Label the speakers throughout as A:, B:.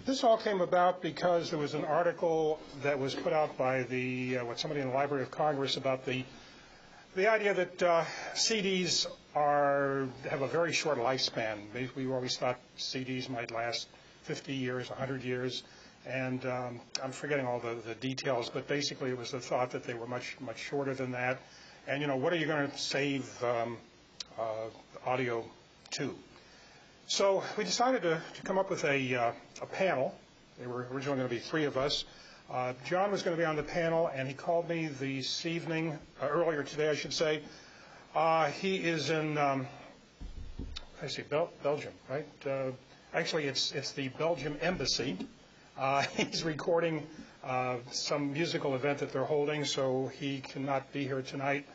A: This all came about because there was an article that was put out by somebody in the Library of Congress about the idea that CDs have a very short lifespan. We always thought CDs might last 50 years, 100 years, and I'm forgetting all the details, but basically it was the thought that they were much shorter than that. And, what are you going to save audio to? So we decided to come up with a panel. There were originally going to be 3 of us. John was going to be on the panel, and he called me this evening, earlier today, I should say. He is in, Belgium, right? Actually, it's the Belgium Embassy. He's recording some musical event that they're holding, so he cannot be here tonight.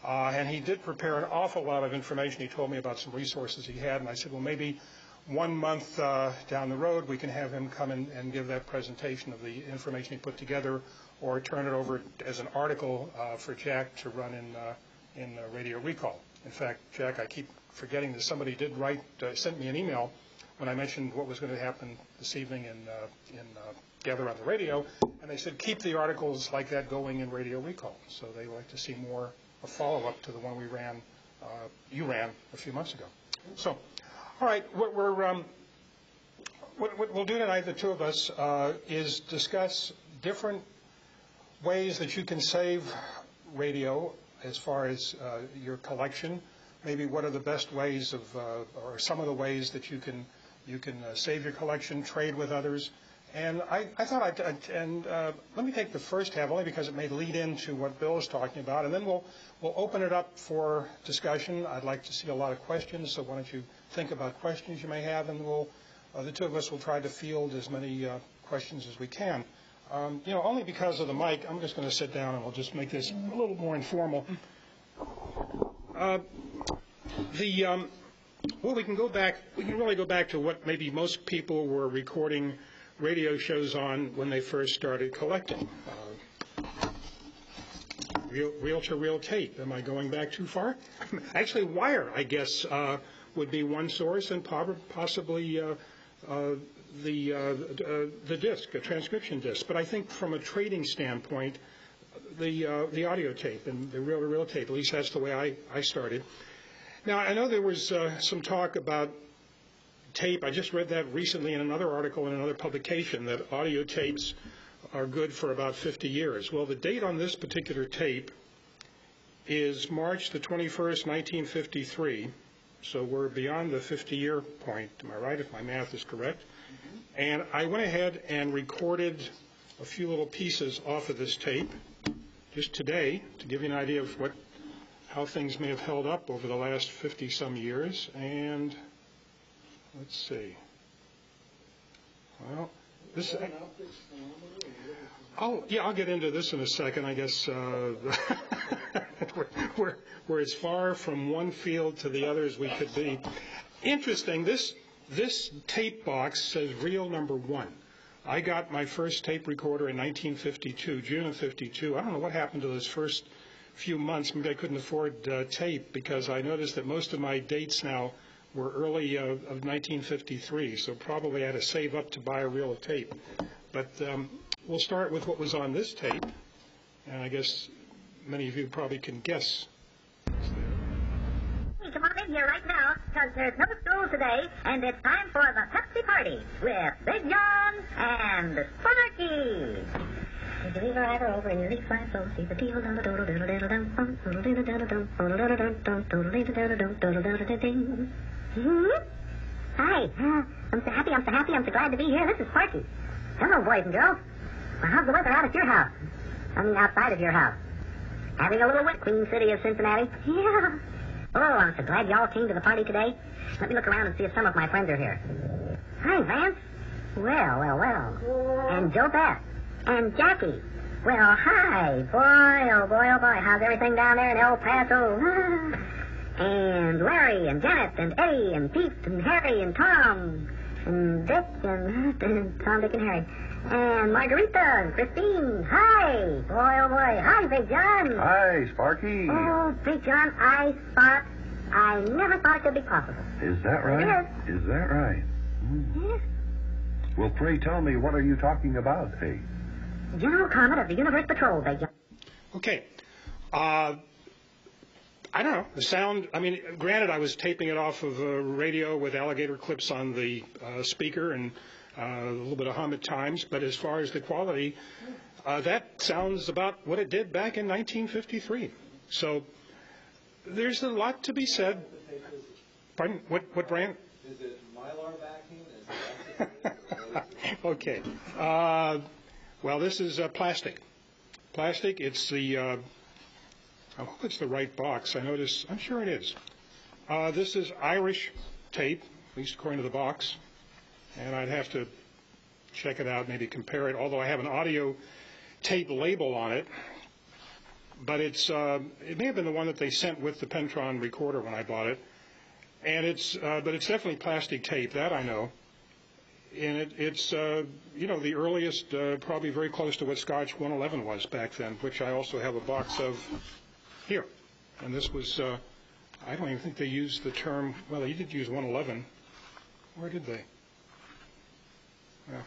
A: And he did prepare an awful lot of information. He told me about some resources he had, and I said, well, maybe 1 month down the road we can have him come and give that presentation of the information he put together, or turn it over as an article for Jack to run in Radio Recall. In fact, Jack, I keep forgetting that somebody did sent me an email when I mentioned what was going to happen this evening in Gather on the Radio, and they said keep the articles like that going in Radio Recall. So they like to see more a follow-up to the one you ran a few months ago. So, all right, what we'll do tonight, the 2 of us, is discuss different ways that you can save radio as far as your collection. Maybe what are the best ways or some of the ways that you can save your collection, trade with others. And I thought let me take the first half, only because it may lead into what Bill is talking about, and then we'll open it up for discussion. I'd like to see a lot of questions, so why don't you think about questions you may have, and the 2 of us will try to field as many questions as we can. Only because of the mic, I'm just going to sit down and we'll just make this a little more informal. We can really go back to what maybe most people were recording radio shows on when they first started collecting. Reel-to-reel tape. Am I going back too far? Actually, wire, I guess, would be one source, and possibly the disc, a transcription disc. But I think from a trading standpoint, the audio tape and the reel-to-reel tape, at least that's the way I started. Now, I know there was some talk about tape. I just read that recently in another article in another publication, that audio tapes are good for about 50 years. Well, the date on this particular tape is March the 21st, 1953. So we're beyond the 50-year point. Am I right, if my math is correct? Mm-hmm. And I went ahead and recorded a few little pieces off of this tape just today to give you an idea of how things may have held up over the last 50-some years. And let's see. Well, this. I'll get into this in a second. I guess we're as far from one field to the other as we could be. Interesting. This tape box says reel number 1. I got my first tape recorder in 1952, June of '52. I don't know what happened to those first few months. Maybe I couldn't afford tape, because I noticed that most of my dates now were early of 1953, so probably I had to save up to buy a reel of tape. But we'll start with what was on this tape, and I guess many of you probably can guess.
B: Come on in here right now, because there's no school today, and it's time for the Pepsi Party with Big John and Sparky. Did you ever have her over in your leaf fly so see the deal? Hi, I'm so happy, I'm so glad to be here. This is Sparky. Hello, boys and girls. Well, how's the weather out at your house? I mean, outside of your house. Having a little wet, Queen City of Cincinnati? Yeah. Oh, I'm so glad y'all came to the party today. Let me look around and see if some of my friends are here. Hi, Vance. Well. And Joe Beth. And Jackie. Well, hi. Boy, oh boy. How's everything down there in El Paso? And Larry and Janet and Eddie and Pete and Harry and Tom and Dick and Tom, Dick, and Harry. And Margarita and Christine. Hi. Boy, oh boy. Hi, Big John.
C: Hi, Sparky.
B: Oh, Big John, I never thought it could be possible.
C: Is that right?
B: It is.
C: Is that right?
B: Yes.
C: Well, pray tell me, what are you talking about, Hay?
B: General comment of the Universe Patrol, Big.
A: Okay. I don't know. The sound, I mean, granted, I was taping it off of a radio with alligator clips on the speaker and a little bit of hum at times, but as far as the quality, that sounds about what it did back in 1953. So there's a lot to be said. Pardon? What brand?
D: Is it Mylar backing?
A: Okay. Well, this is plastic. Plastic. It's the. I hope it's the right box. I'm sure it is. This is Irish tape, at least according to the box, and I'd have to check it out, maybe compare it. Although I have an audio tape label on it, but it may have been the one that they sent with the Pentron recorder when I bought it, and but it's definitely plastic tape. That I know. And it's the earliest, probably very close to what Scotch 111 was back then, which I also have a box of here. And this was, I don't even think they used the term, well, they did use 111. Where did they? Well,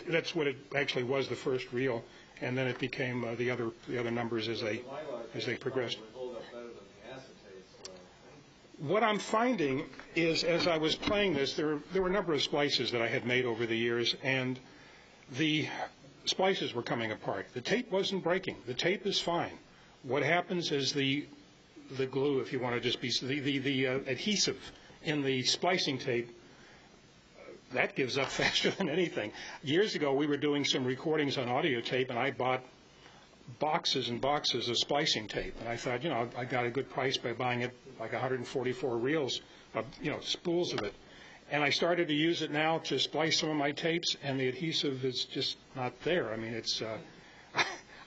A: that's what it actually was, the first reel, and then it became the other numbers as they progressed. What I'm finding is, as I was playing this, there were a number of splices that I had made over the years, and the splices were coming apart. The tape wasn't breaking. The tape is fine. What happens is the glue, if you want to just be, the adhesive in the splicing tape, that gives up faster than anything. Years ago, we were doing some recordings on audio tape, and I bought boxes and boxes of splicing tape, and I thought, I got a good price by buying it, like 144 reels, spools of it. And I started to use it now to splice some of my tapes, and the adhesive is just not there. I mean, it's,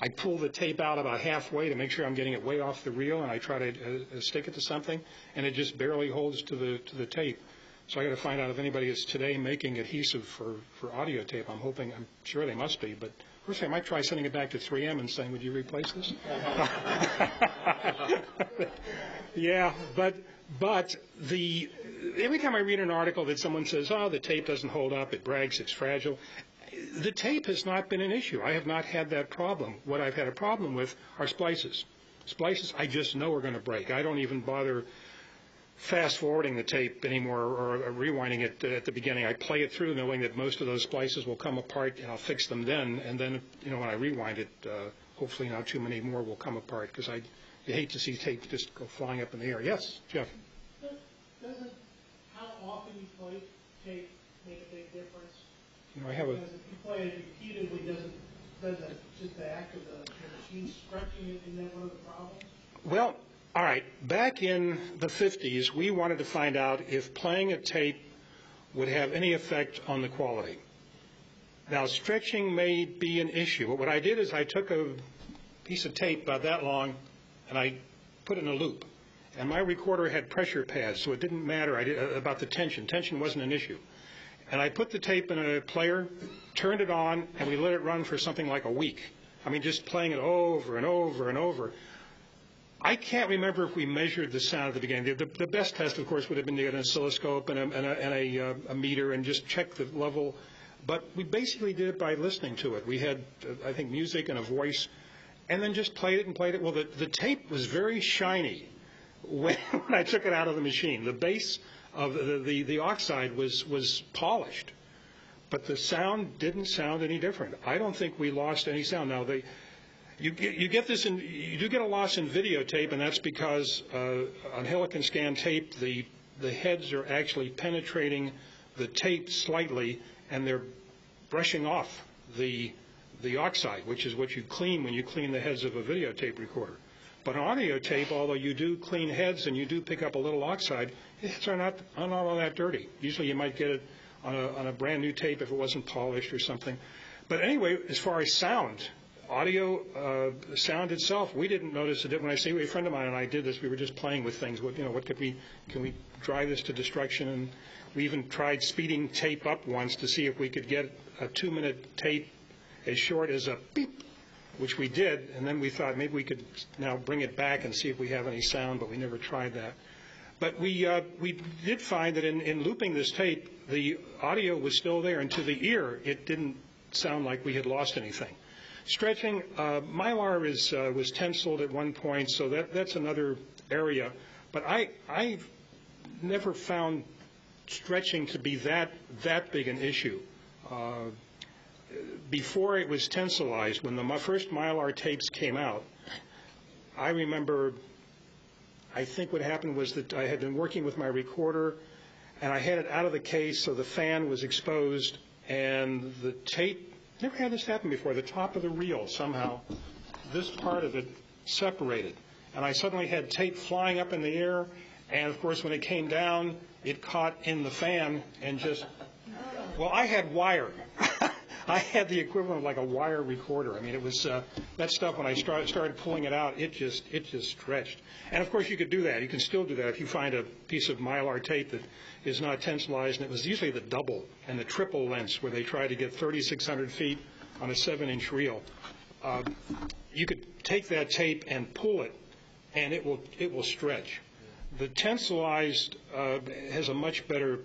A: I pull the tape out about halfway to make sure I'm getting it way off the reel, and I try to stick it to something, and it just barely holds to the tape. So I got to find out if anybody is today making adhesive for audio tape. I'm sure they must be, but first I might try sending it back to 3M and saying, would you replace this? Yeah, but every time I read an article that someone says, oh, the tape doesn't hold up, it brags, it's fragile, the tape has not been an issue. I have not had that problem. What I've had a problem with are splices. Splices I just know are going to break. I don't even bother fast-forwarding the tape anymore or rewinding it at the beginning. I play it through knowing that most of those splices will come apart, and I'll fix them then. And then, when I rewind it, hopefully not too many more will come apart, because you hate to see tape just go flying up in the air. Yes, Jeff?
E: Doesn't how often you play tape make a big difference?
A: Because
E: if you play it repeatedly, doesn't just the act of the machine stretching it, isn't that one of the problems?
A: Well, all right. Back in the 50s, we wanted to find out if playing a tape would have any effect on the quality. Now, stretching may be an issue, but what I did is I took a piece of tape about that long and I put it in a loop. And my recorder had pressure pads, so it didn't matter about the tension. Tension wasn't an issue. And I put the tape in a player, turned it on, and we let it run for something like a week. I mean, just playing it over and over and over. I can't remember if we measured the sound at the beginning. The best test, of course, would have been to get an oscilloscope and a meter and just check the level. But we basically did it by listening to it. We had, I think, music and a voice, and then just played it and played it. Well, the tape was very shiny when I took it out of the machine. The base of the oxide was polished, but the sound didn't sound any different. I don't think we lost any sound. Now, you do get a loss in videotape, and that's because on Helicon scan tape, the heads are actually penetrating the tape slightly, and they're brushing off the oxide, which is what you clean when you clean the heads of a videotape recorder. But on audio tape, although you do clean heads and you do pick up a little oxide, it's not all that dirty. Usually you might get it on a brand new tape if it wasn't polished or something. But anyway, as far as sound, audio sound itself, we didn't notice it. When I say a friend of mine and I did this, we were just playing with things. What can we drive this to destruction? And we even tried speeding tape up once to see if we could get a 2-minute tape as short as a beep, which we did. And then we thought maybe we could now bring it back and see if we have any sound, but we never tried that. But we did find that in looping this tape, the audio was still there, and to the ear, it didn't sound like we had lost anything. Stretching, Mylar was tensiled at one point, so that's another area. But I've never found stretching to be that big an issue. Before it was tensilized, when the first Mylar tapes came out, I remember, I think what happened was that I had been working with my recorder, and I had it out of the case, so the fan was exposed, and the tape, never had this happen before, the top of the reel somehow, this part of it separated. And I suddenly had tape flying up in the air, and of course when it came down, it caught in the fan and just, well, I had wire. I had the equivalent of like a wire recorder. I mean, it was that stuff. When I started pulling it out, it just stretched. And of course, you could do that. You can still do that if you find a piece of Mylar tape that is not tensilized. And it was usually the double and the triple lengths where they try to get 3,600 feet on a 7-inch reel. You could take that tape and pull it, and it will stretch. The tensilized has a much better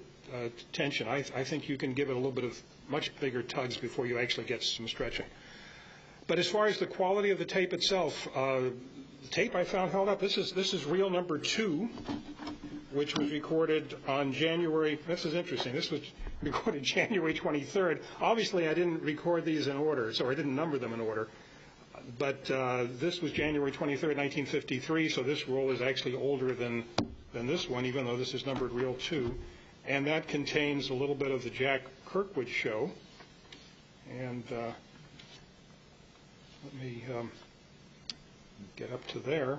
A: tension. I think you can give it a little bit of much bigger tugs before you actually get some stretching. But as far as the quality of the tape itself, the tape I found held up. This is reel number 2, which was recorded on January. This is interesting. This was recorded January 23rd. Obviously, I didn't record these in order, so I didn't number them in order. But this was January 23rd, 1953, so this roll is actually older than this one, even though this is numbered reel 2. And that contains a little bit of the Jack Kirkwood show. And let me get up to there.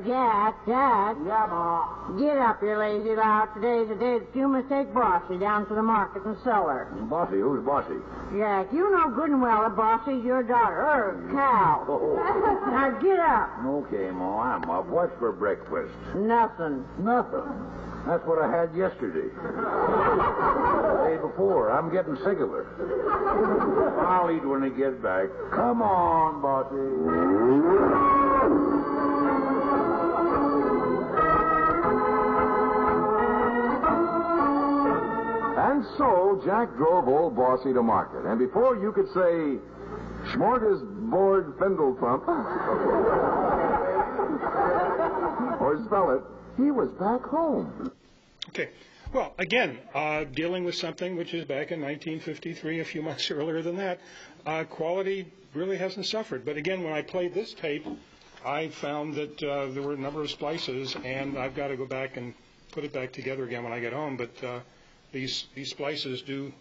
D: Jack.
F: Yeah, Ma.
D: Get up, you lazy lout. Today's the day that you must take Bossy down to the market and sell her.
C: Bossy? Who's Bossy?
D: Jack, you know good and well that Bossy's your daughter, cow.
C: Oh.
D: Now get up.
C: Okay, Ma, I'm up. What's for breakfast?
D: Nothing.
C: Nothing. That's what I had yesterday. The day before. I'm getting sick of her. I'll eat when I get back. Come on, Bossy. And so Jack drove old Bossy to market. And before you could say, smorgasbord Findletrump, or spell it, he was back home.
A: Okay. Well, again, dealing with something which is back in 1953, a few months earlier than that, quality really hasn't suffered. But again, when I played this tape, I found that there were a number of splices, and I've got to go back and put it back together again when I get home. But these splices do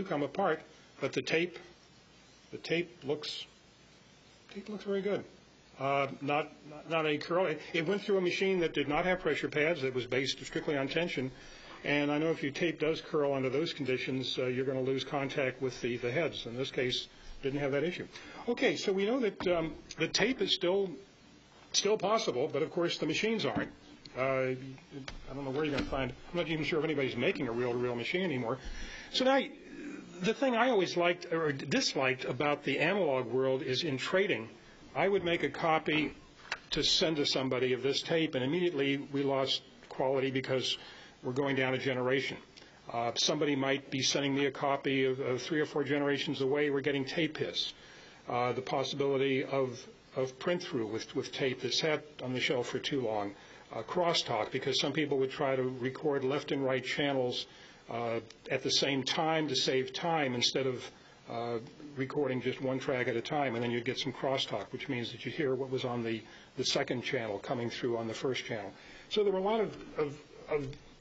A: come apart, but the tape looks very good. Not any curl. It went through a machine that did not have pressure pads. It was based strictly on tension. And I know if your tape does curl under those conditions, you're going to lose contact with the heads. In this case, didn't have that issue. Okay, so we know that the tape is still possible, but of course the machines aren't. I don't know where you're going to find. I'm not even sure if anybody's making a reel-to-reel machine anymore. So now, the thing I always liked or disliked about the analog world is in trading. I would make a copy to send to somebody of this tape, and immediately we lost quality because we're going down a generation. Somebody might be sending me a copy of 3 or 4 generations away. We're getting tape hiss. The possibility of print-through with tape that sat on the shelf for too long. Crosstalk, because some people would try to record left and right channels at the same time to save time instead of recording just one track at a time, and then you'd get some crosstalk, which means that you hear what was on the second channel coming through on the first channel. So there were a lot of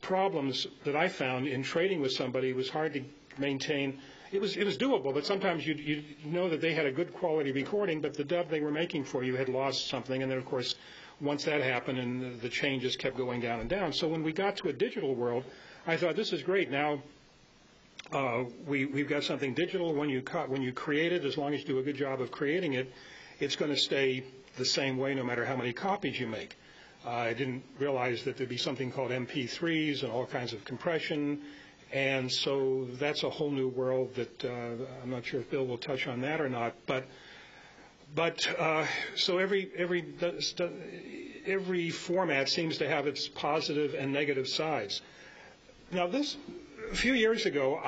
A: problems that I found in trading with somebody. It was hard to maintain. It was doable, but sometimes you know that they had a good quality recording, but the dub they were making for you had lost something, and then of course once that happened, and the changes kept going down and down. So when we got to a digital world, I thought, this is great. Now we've got something digital. When you create it, as long as you do a good job of creating it, it's going to stay the same way no matter how many copies you make. I didn't realize that there'd be something called MP3s and all kinds of compression And so that's a whole new world that I'm not sure if Bill will touch on that or not. But so every format seems to have its positive and negative sides. Now, a few years ago,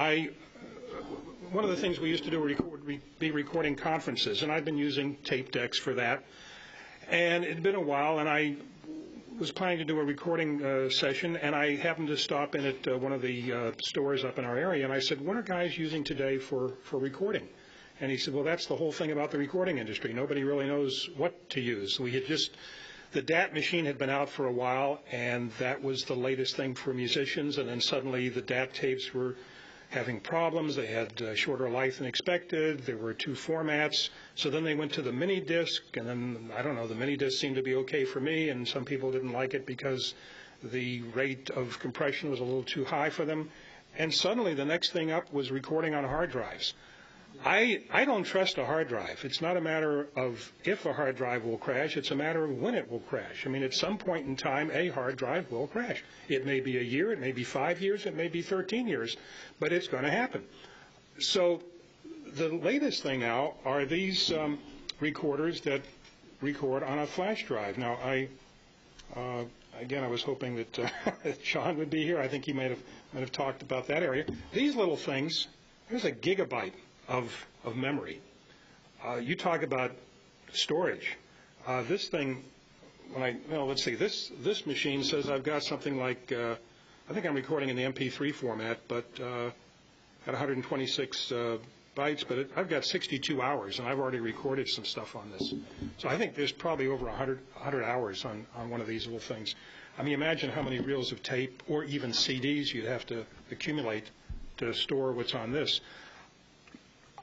A: one of the things we used to do would be recording conferences, and I've been using tape decks for that. And it had been a while, and I was planning to do a recording session, and I happened to stop in at one of the stores up in our area, and I said, what are guys using today for recording? And he said, well, that's the whole thing about the recording industry. Nobody really knows what to use. The DAT machine had been out for a while, and that was the latest thing for musicians, and then suddenly the DAT tapes were having problems. They had shorter life than expected. There were 2 formats. So then they went to the mini disc, and then, I don't know, the mini disc seemed to be okay for me, and some people didn't like it because the rate of compression was a little too high for them. And suddenly the next thing up was recording on hard drives. I don't trust a hard drive. It's not a matter of if a hard drive will crash. It's a matter of when it will crash. I mean, at some point in time, a hard drive will crash. It may be a year, it may be 5 years, it may be 13 years, but it's going to happen. So the latest thing now are these recorders that record on a flash drive. Now, again, I was hoping that Sean would be here. I think he might have talked about that area. These little things, there's a gigabyte of memory. You talk about storage. This thing, let's see, this machine says I've got something like, I think I'm recording in the MP3 format, but at 126 bytes, but I've got 62 hours, and I've already recorded some stuff on this. So I think there's probably over 100 hours on one of these little things. I mean, imagine how many reels of tape or even CDs you'd have to accumulate to store what's on this.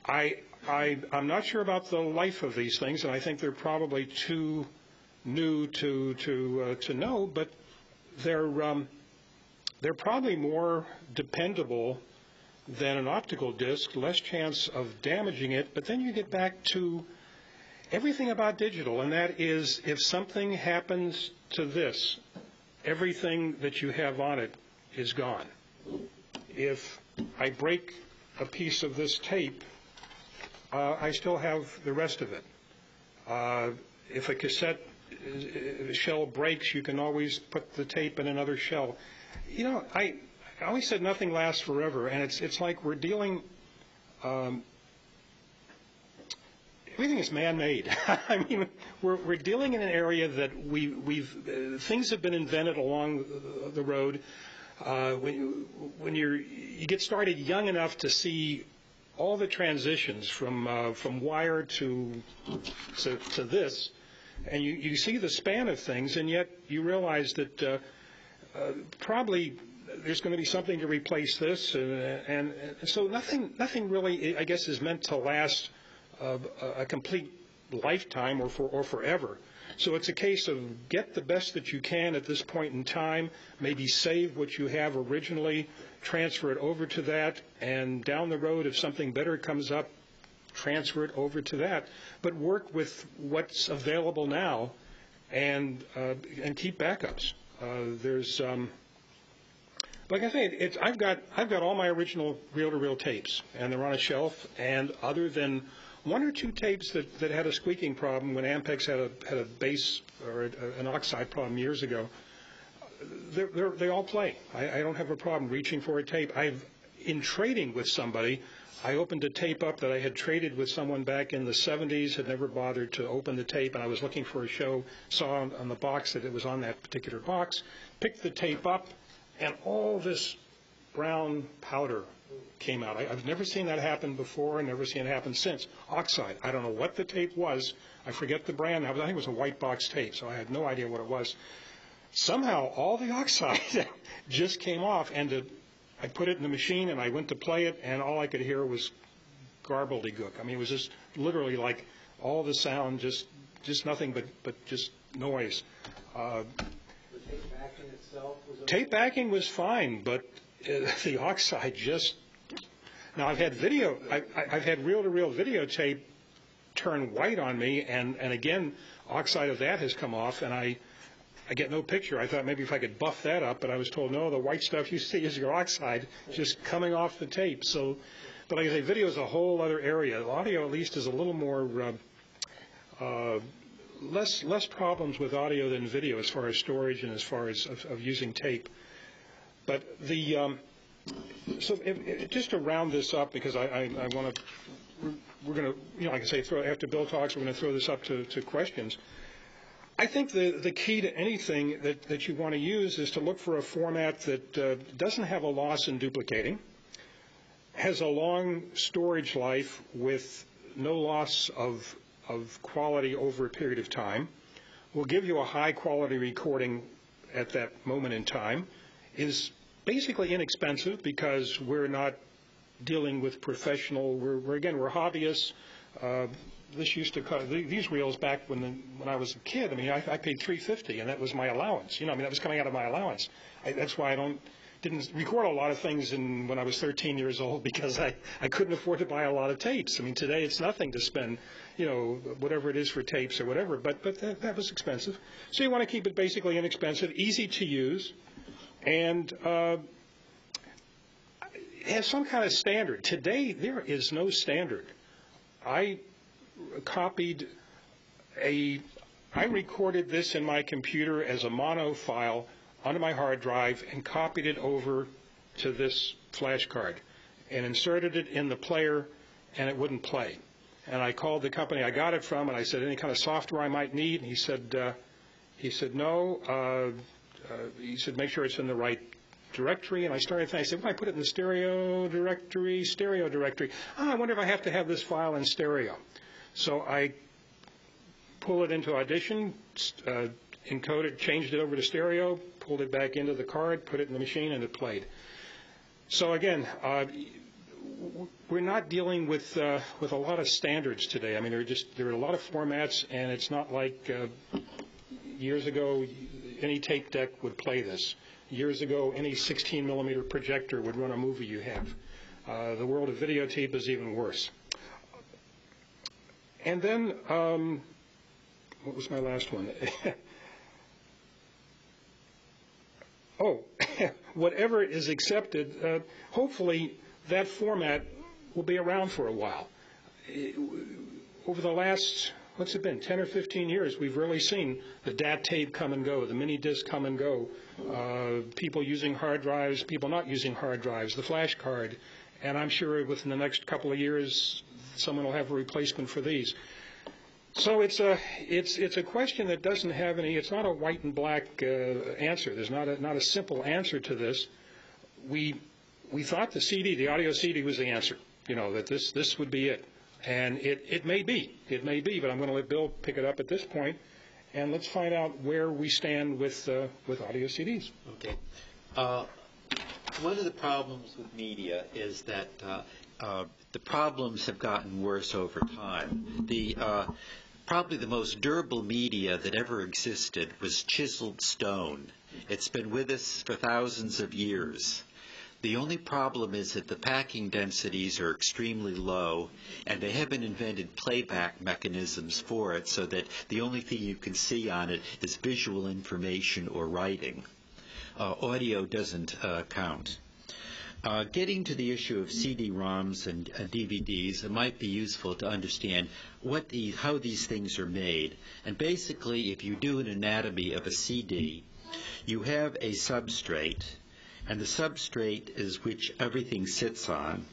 A: I'm not sure about the life of these things, and I think they're probably too new to know, but they're probably more dependable than an optical disc, less chance of damaging it. But then you get back to everything about digital, and that is if something happens to this, everything that you have on it is gone. If I break a piece of this tape, I still have the rest of it. If a cassette shell breaks, you can always put the tape in another shell. You know, I always said nothing lasts forever, and it's like we're dealing. Everything is man-made. I mean, we're dealing in an area that things have been invented along the road. When you get started young enough to see all the transitions from wire to this, and you see the span of things, and yet you realize that probably there's going to be something to replace this, and so nothing really, I guess, is meant to last a complete lifetime or forever. So it's a case of get the best that you can at this point in time, maybe save what you have originally, transfer it over to that, and down the road, if something better comes up, transfer it over to that. But work with what's available now, and keep backups. There's, like I say, I've got all my original reel-to-reel tapes, and they're on a shelf. And other than one or two tapes that had a squeaking problem when Ampex had a bass or an oxide problem years ago, they all play. I don't have a problem reaching for a tape. In trading with somebody, I opened a tape up that I had traded with someone back in the 70s, had never bothered to open the tape, and I was looking for a show, saw on the box that it was on that particular box, picked the tape up, and all this brown powder came out. I've never seen that happen before and never seen it happen since. Oxide. I don't know what the tape was. I forget the brand now, but I think it was a white box tape, so I had no idea what it was. Somehow all the oxide just came off, and I put it in the machine and I went to play it, and all I could hear was garbledygook. I mean, it was just literally like all the sound, just nothing but just noise. The
G: tape backing itself was okay?
A: Tape backing was fine, but the oxide just. Now I've had reel-to-reel videotape turn white on me, and again, oxide of that has come off, and I get no picture. I thought maybe if I could buff that up, but I was told, no, the white stuff you see is your oxide just coming off the tape. So, but like I say, video is a whole other area. Audio, at least, is a little more, less problems with audio than video as far as storage and as far as of using tape. But the, just to round this up, because I want to, we're going to, like I say, after Bill talks, we're going to throw this up to questions. I think the key to anything that you want to use is to look for a format that doesn't have a loss in duplicating, has a long storage life with no loss of quality over a period of time, will give you a high-quality recording at that moment in time, is basically inexpensive because we're not dealing with professional, we're hobbyists. This used to cost, these reels back when I was a kid, I mean, I paid $3.50, and that was my allowance. You know, I mean, that was coming out of my allowance. That's why I didn't record a lot of things when I was 13 years old, because I couldn't afford to buy a lot of tapes. I mean, today it's nothing to spend, you know, whatever it is for tapes or whatever, but that was expensive. So you want to keep it basically inexpensive, easy to use, and have some kind of standard. Today, there is no standard. I recorded this in my computer as a mono file onto my hard drive and copied it over to this flash card and inserted it in the player, and it wouldn't play. And I called the company I got it from, and I said, any kind of software I might need? And he said no. He said, make sure it's in the right directory. And I started thinking, I said, well, I put it in the stereo directory. I wonder if I have to have this file in stereo. So I pulled it into Audition, encoded, changed it over to stereo, pulled it back into the card, put it in the machine, and it played. So again, we're not dealing with a lot of standards today. I mean, there are a lot of formats, and it's not like years ago any tape deck would play this. Years ago, any 16-millimeter projector would run a movie you have. The world of videotape is even worse. And then, what was my last one? Whatever is accepted, hopefully that format will be around for a while. Over the last, 10 or 15 years, we've really seen the DAT tape come and go, the mini disc come and go, people using hard drives, people not using hard drives, the flash card, and I'm sure within the next couple of years someone will have a replacement for these. So it's a question that doesn't have any. It's not a white and black answer. There's not a simple answer to this. We thought the audio CD was the answer. You know, that this would be it, and it may be, but I'm going to let Bill pick it up at this point, and let's find out where we stand with audio CDs.
H: Okay. One of the problems with media is that the problems have gotten worse over time. Probably the most durable media that ever existed was chiseled stone. It's been with us for thousands of years. The only problem is that the packing densities are extremely low, and they haven't invented playback mechanisms for it, so that the only thing you can see on it is visual information or writing. Audio doesn't count. Getting to the issue of CD-ROMs and DVDs, it might be useful to understand how these things are made. And basically, if you do an anatomy of a CD, you have a substrate, and the substrate is which everything sits on.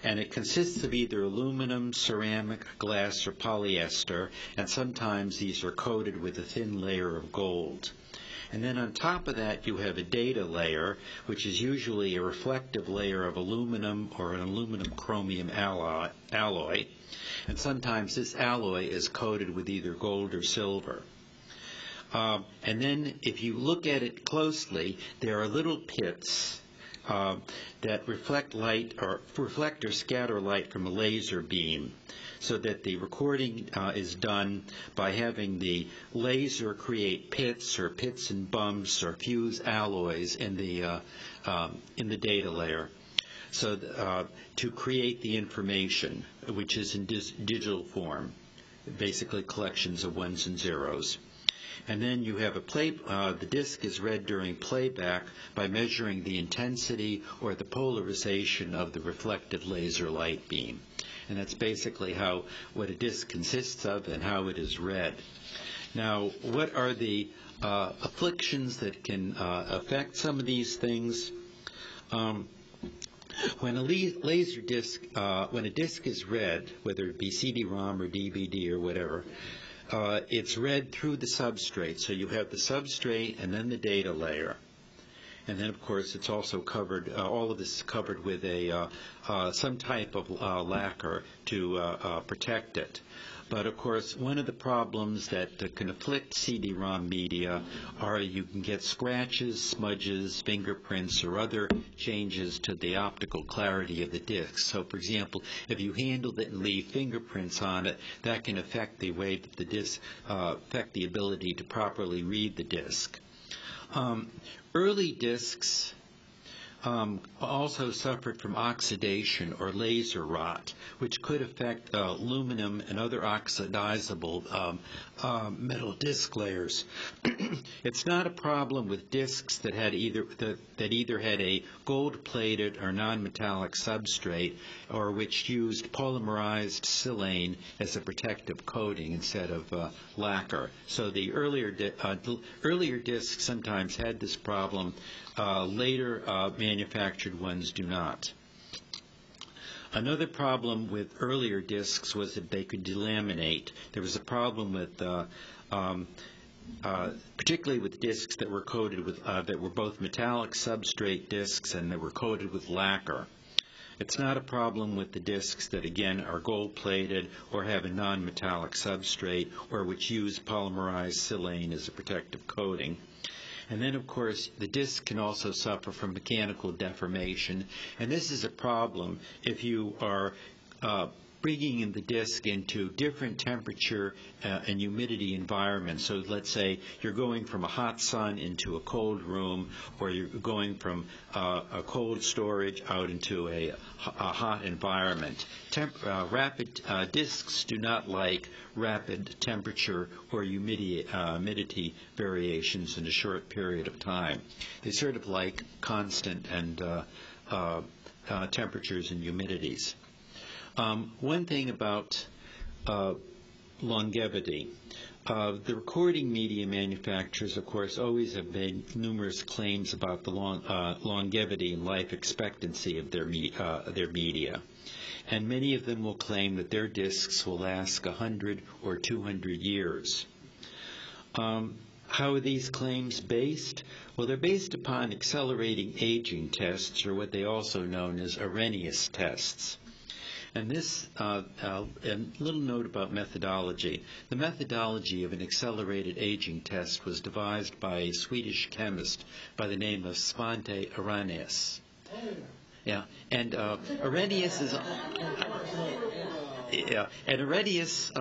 H: And it consists of either aluminum, ceramic, glass, or polyester, and sometimes these are coated with a thin layer of gold. And then on top of that, you have a data layer, which is usually a reflective layer of aluminum or an aluminum chromium alloy. And sometimes this alloy is coated with either gold or silver. And then if you look at it closely, there are little pits that reflect or scatter light from a laser beam, so that the recording is done by having the laser create pits and bumps or fuse alloys in the data layer, so to create the information, which is in digital form, basically collections of ones and zeros. And then you have the disc is read during playback by measuring the intensity or the polarization of the reflected laser light beam. And that's basically what a disc consists of and how it is read. Now, what are the afflictions that can affect some of these things? When a laser disc, when a disc is read, whether it be CD-ROM or DVD or whatever, it's read through the substrate. So you have the substrate and then the data layer. And then, of course, it's also covered, all of this is covered with some type of lacquer to protect it. But, of course, one of the problems that can afflict CD-ROM media are you can get scratches, smudges, fingerprints, or other changes to the optical clarity of the disc. So, for example, if you handle it and leave fingerprints on it, that can affect the way that the disc, affect the ability to properly read the disc. Early discs also suffered from oxidation or laser rot, which could affect aluminum and other oxidizable metal disc layers. It's not a problem with discs that either had a gold-plated or non-metallic substrate, or which used polymerized silane as a protective coating instead of lacquer. So the earlier discs sometimes had this problem. Later manufactured ones do not. Another problem with earlier discs was that they could delaminate. There was a problem with, particularly with discs that were coated with, that were both metallic substrate discs and that were coated with lacquer. It's not a problem with the discs that, again, are gold-plated or have a non-metallic substrate or which use polymerized silane as a protective coating. And then, of course, the disc can also suffer from mechanical deformation. And this is a problem if you are bringing in the disc into different temperature and humidity environments. So let's say you're going from a hot sun into a cold room, or you're going from a cold storage out into a hot environment. Rapid discs do not like rapid temperature or humidity variations in a short period of time. They sort of like constant and temperatures and humidities. One thing about longevity. The recording media manufacturers, of course, always have made numerous claims about the longevity and life expectancy of their media. And many of them will claim that their discs will last 100 or 200 years. How are these claims based? Well, they're based upon accelerating aging tests, or what they also known as Arrhenius tests. And this, a little note about methodology. The methodology of an accelerated aging test was devised by a Swedish chemist by the name of Svante Arrhenius. Yeah, and Arrhenius is... Yeah, and Arrhenius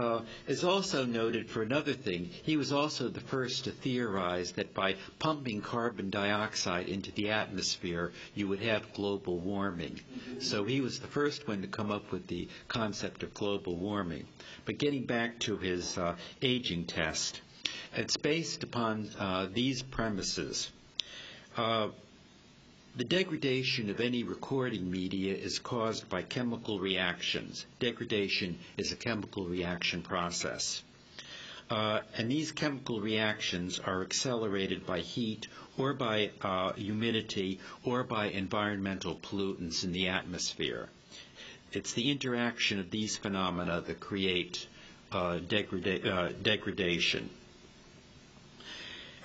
H: is also noted for another thing. He was also the first to theorize that by pumping carbon dioxide into the atmosphere, you would have global warming. So he was the first one to come up with the concept of global warming. But getting back to his aging test, it's based upon these premises. The degradation of any recording media is caused by chemical reactions. Degradation is a chemical reaction process. And these chemical reactions are accelerated by heat or by humidity or by environmental pollutants in the atmosphere. It's the interaction of these phenomena that create degradation.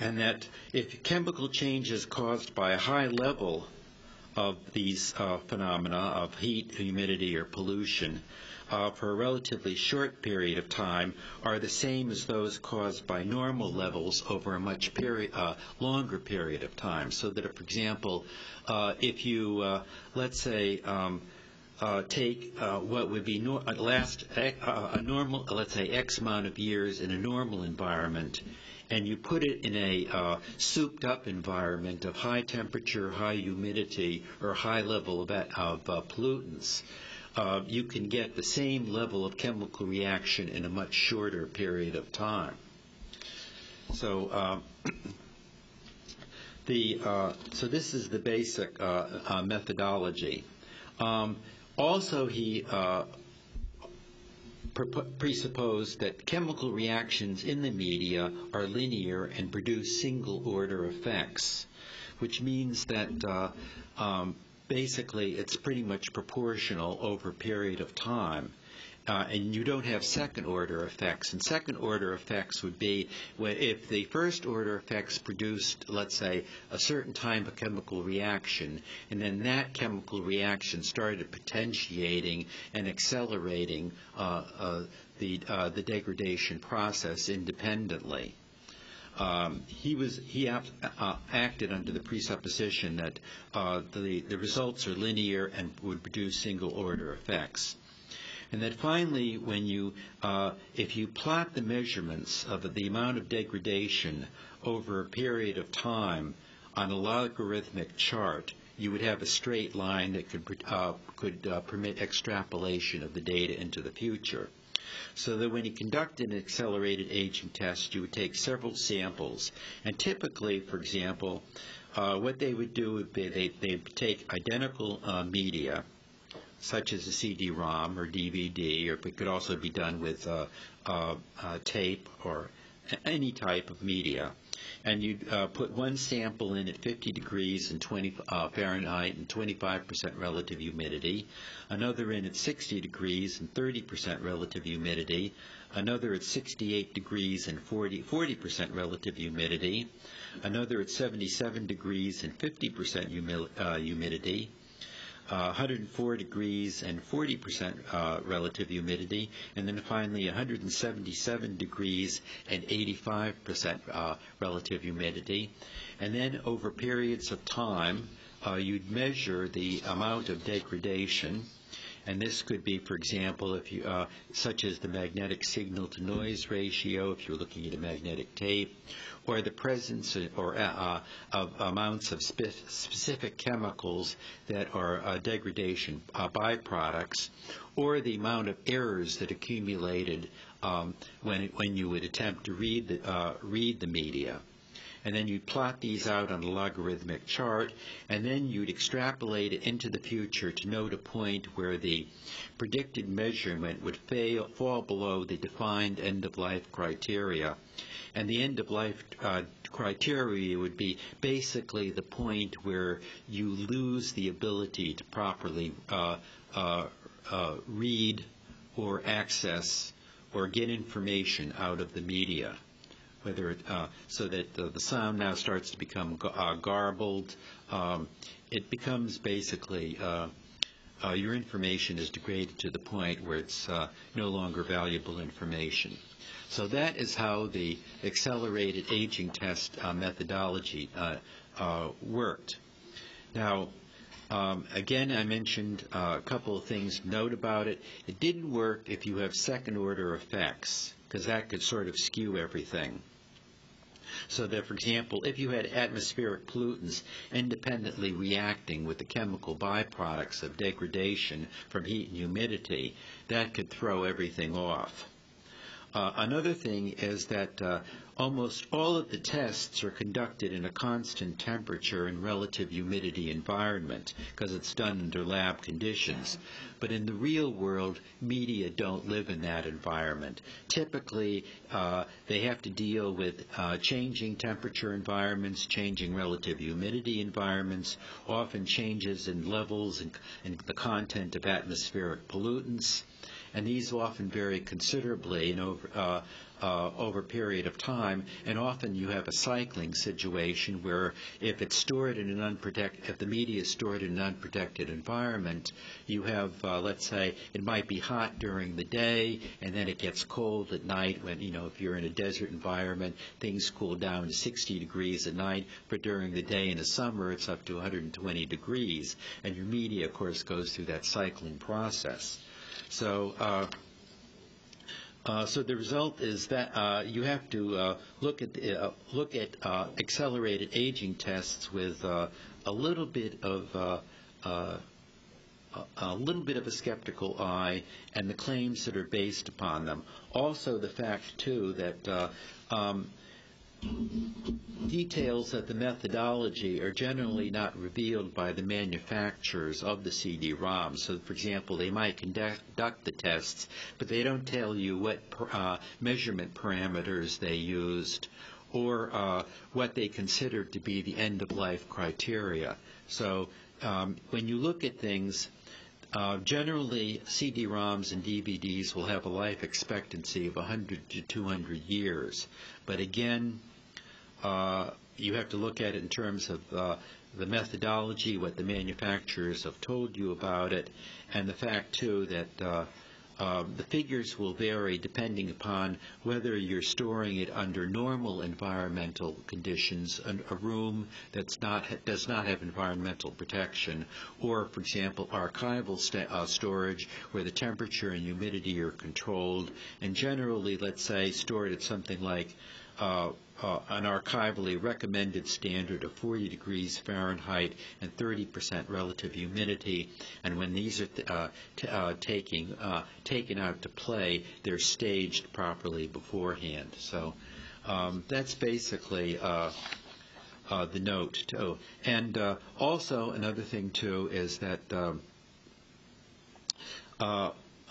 H: And that if chemical change is caused by a high level of these phenomena of heat, humidity, or pollution for a relatively short period of time are the same as those caused by normal levels over a much longer period of time. So that, for example, if you, let's say, take what would be a normal, let's say, X amount of years in a normal environment, and you put it in a souped-up environment of high temperature, high humidity, or high level of pollutants, you can get the same level of chemical reaction in a much shorter period of time. So so this is the basic methodology. Also, he presupposed that chemical reactions in the media are linear and produce single-order effects, which means that basically it's pretty much proportional over a period of time. And you don't have second-order effects. And second-order effects would be if the first-order effects produced, let's say, a certain type of chemical reaction, and then that chemical reaction started potentiating and accelerating the degradation process independently. He acted under the presupposition that the results are linear and would produce single-order effects. And that finally, when if you plot the measurements of the amount of degradation over a period of time on a logarithmic chart, you would have a straight line that could permit extrapolation of the data into the future. So that when you conduct an accelerated aging test, you would take several samples. And typically, for example, what they would do would be they'd take identical media, such as a CD-ROM or DVD, or it could also be done with tape or any type of media. And you'd put one sample in at 50 degrees and 20 Fahrenheit and 25% relative humidity, another in at 60 degrees and 30% relative humidity, another at 68 degrees and 40% relative humidity, another at 77 degrees and 50% humidity, 104 degrees and 40% relative humidity, and then finally 177 degrees and 85% relative humidity. And then over periods of time, you'd measure the amount of degradation. And this could be, for example, if you, such as the magnetic signal-to-noise ratio, if you're looking at a magnetic tape, or the presence of amounts of specific chemicals that are degradation byproducts, or the amount of errors that accumulated when you would attempt to read the media. And then you'd plot these out on a logarithmic chart, and then you'd extrapolate it into the future to note a point where the predicted measurement would fall below the defined end-of-life criteria. And the end-of-life criteria would be basically the point where you lose the ability to properly read or access or get information out of the media. So that the sound now starts to become garbled. It becomes basically your information is degraded to the point where it's no longer valuable information. So that is how the accelerated aging test methodology worked. Now, again, I mentioned a couple of things to note about it. It didn't work if you have second-order effects, because that could sort of skew everything. So that, for example, if you had atmospheric pollutants independently reacting with the chemical byproducts of degradation from heat and humidity, that could throw everything off. Another thing is that almost all of the tests are conducted in a constant temperature and relative humidity environment because it's done under lab conditions. But in the real world, media don't live in that environment. Typically, they have to deal with changing temperature environments, changing relative humidity environments, often changes in levels and the content of atmospheric pollutants. And these often vary considerably over a period of time, and often you have a cycling situation where if it's stored in if the media is stored in an unprotected environment, you have, let's say, it might be hot during the day, and then it gets cold at night when, if you're in a desert environment, things cool down to 60 degrees at night, but during the day in the summer, it's up to 120 degrees, and your media, of course, goes through that cycling process. So the result is that you have to look at accelerated aging tests with a little bit of a skeptical eye, and the claims that are based upon them. Also, the fact too that details of the methodology are generally not revealed by the manufacturers of the CD-ROM. So, for example, they might conduct the tests, but they don't tell you what measurement parameters they used or what they considered to be the end-of-life criteria. So when you look at things, generally CD-ROMs and DVDs will have a life expectancy of 100 to 200 years. But again, you have to look at it in terms of the methodology, what the manufacturers have told you about it, and the fact, too, that the figures will vary depending upon whether you're storing it under normal environmental conditions, a room that does not have environmental protection, or, for example, archival storage where the temperature and humidity are controlled, and generally, let's say, stored at something like an archivally recommended standard of 40 degrees Fahrenheit and 30% relative humidity. And when these are taken out to play, they're staged properly beforehand. So that's basically the note, too. And also another thing, too, is that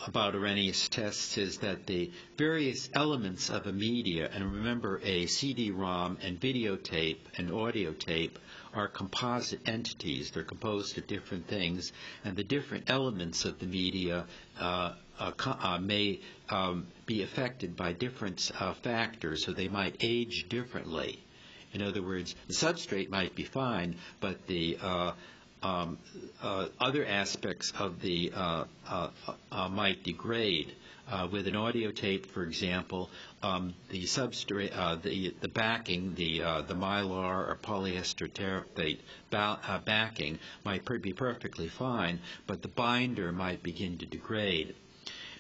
H: about Arrhenius tests is that the various elements of a media, and remember a CD-ROM and videotape and audio tape are composite entities. They're composed of different things, and the different elements of the media may be affected by different factors, so they might age differently. In other words, the substrate might be fine, but the other aspects of the might degrade. With an audio tape, for example, the substrate, the backing, the mylar or polyester terephthalate backing might be perfectly fine, but the binder might begin to degrade.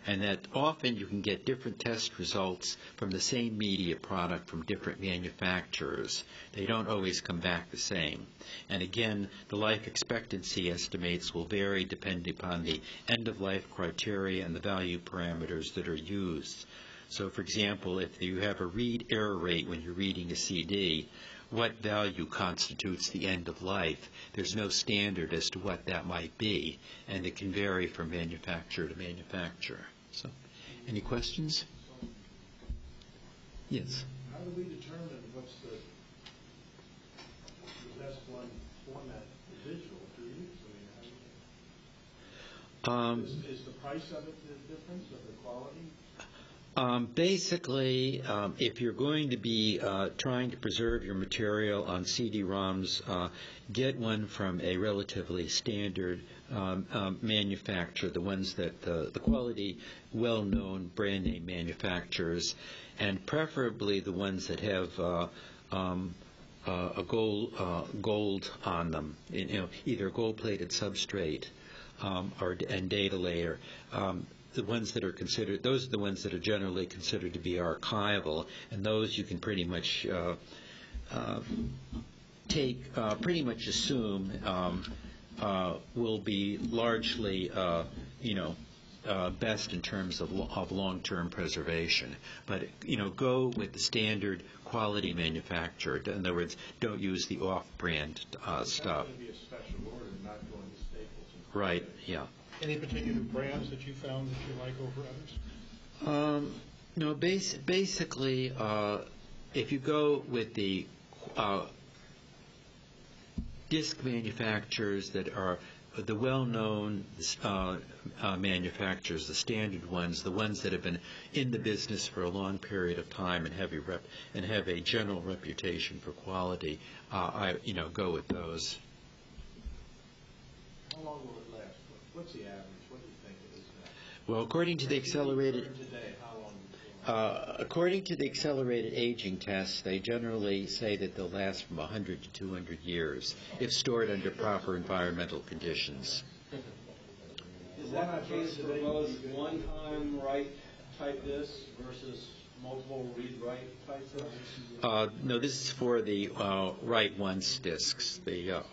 H: And that often you can get different test results from the same media product from different manufacturers. They don't always come back the same. And again, the life expectancy estimates will vary depending upon the end-of-life criteria and the value parameters that are used. So, for example, if you have a read error rate when you're reading a CD, what value constitutes the end of life? There's no standard as to what that might be, and it can vary from manufacturer to manufacturer. So, any questions? Yes.
E: How do we determine what's the best one format for digital? Do you? I mean, is the price of it the difference of the quality?
H: Basically, if you're going to be trying to preserve your material on CD-ROMs, get one from a relatively standard manufacturer, the ones that the quality, well-known brand name manufacturers, and preferably the ones that have a gold on them, either a gold-plated substrate and data layer. The ones that are considered, those are the ones that are generally considered to be archival, and those you can pretty much pretty much assume will be largely, best in terms of long-term preservation. But, go with the standard quality manufacturer. In other words, don't use the off-brand stuff.
E: It's going to be a special order, not going to Staples.
H: Right, yeah.
A: Any particular brands that you found that you like over others?
H: No, basically, if you go with the disc manufacturers that are the well-known manufacturers, the standard ones, the ones that have been in the business for a long period of time and have a general reputation for quality, go with those.
E: How long will it last? What's the average? What do you think it is now?
H: Well, according to the accelerated aging tests, they generally say that they'll last from 100 to 200 years if stored under proper environmental conditions.
G: Is that the case for both one-time write type discs versus multiple read-write type discs?
H: No, this is for the write once discs. The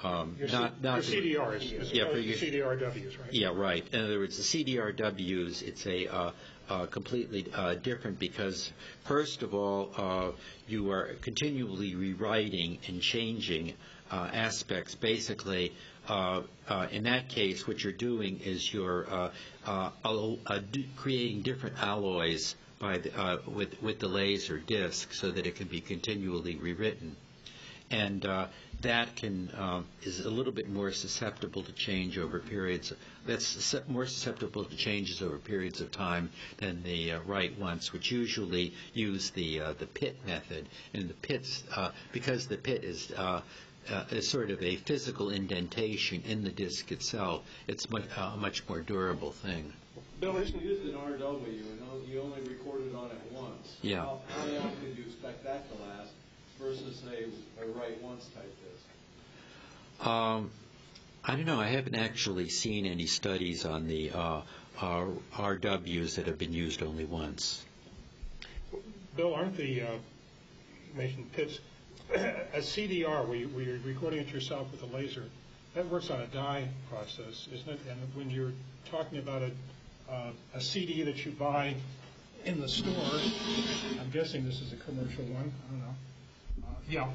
A: Your CDRs,
H: yeah, for your
A: CDRWs, right?
H: Yeah, right. In other words, the CDRWs, it's a completely different because, first of all, you are continually rewriting and changing aspects. Basically, in that case, what you're doing is you're creating different alloys with the laser disc so that it can be continually rewritten. And that is a little bit more susceptible to change over periods. That's more susceptible to changes over periods of time than the write once, which usually use the pit method. And the pits, because the pit is sort of a physical indentation in the disc itself, it's a much more durable thing.
G: Bill, you used an RW and you only recorded on it once.
H: Yeah.
G: How long could you expect that to last versus, say, a write once type disc?
H: I don't know. I haven't actually seen any studies on the RWs that have been used only once.
A: Bill, aren't you mentioned pits, a CDR where you're recording it yourself with a laser, that works on a die process, isn't it? And when you're talking about a CD that you buy in the store, I'm guessing this is a commercial one, I don't know. Yeah,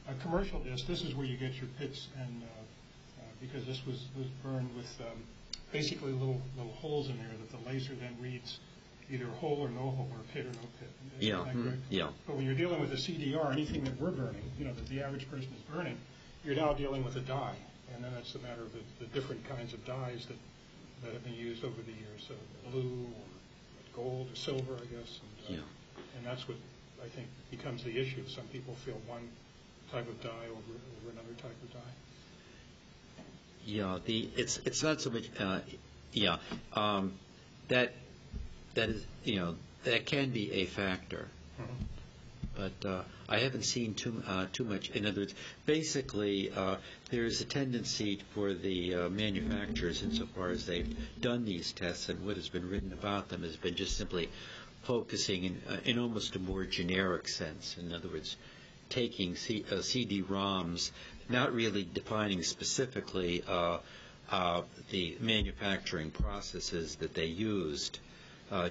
A: a commercial disc, this is where you get your pits, and because this was burned with basically little holes in there that the laser then reads either hole or no hole, or pit or no pit.
H: Yeah, yeah.
A: But when you're dealing with a CDR, anything that we're burning, that the average person is burning, you're now dealing with a die. And then it's a matter of the different kinds of dyes that have been used over the years, so blue or gold or silver, I guess. And, and that's what I think becomes the issue. Some people feel one type of dye over another type of dye.
H: Yeah, it's not so much. That is, that can be a factor. But I haven't seen too much. In other words, basically, there's a tendency for the manufacturers, insofar as they've done these tests and what has been written about them, has been just simply focusing in almost a more generic sense. In other words, taking CD-ROMs, not really defining specifically the manufacturing processes that they used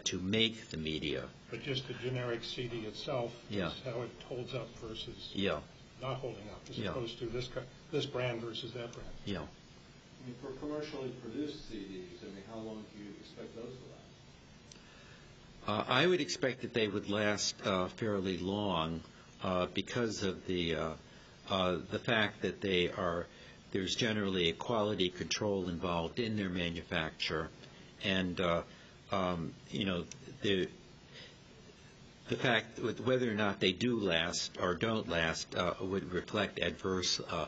H: to make the media.
A: But just the generic CD itself is how it holds up versus not holding up, as opposed to this brand versus that brand.
H: Yeah.
G: I mean, for commercially produced CDs, how long do you expect those to last?
H: I would expect that they would last fairly long because of the fact that there's generally a quality control involved in their manufacture, and the fact that whether or not they do last or don't last would reflect adversely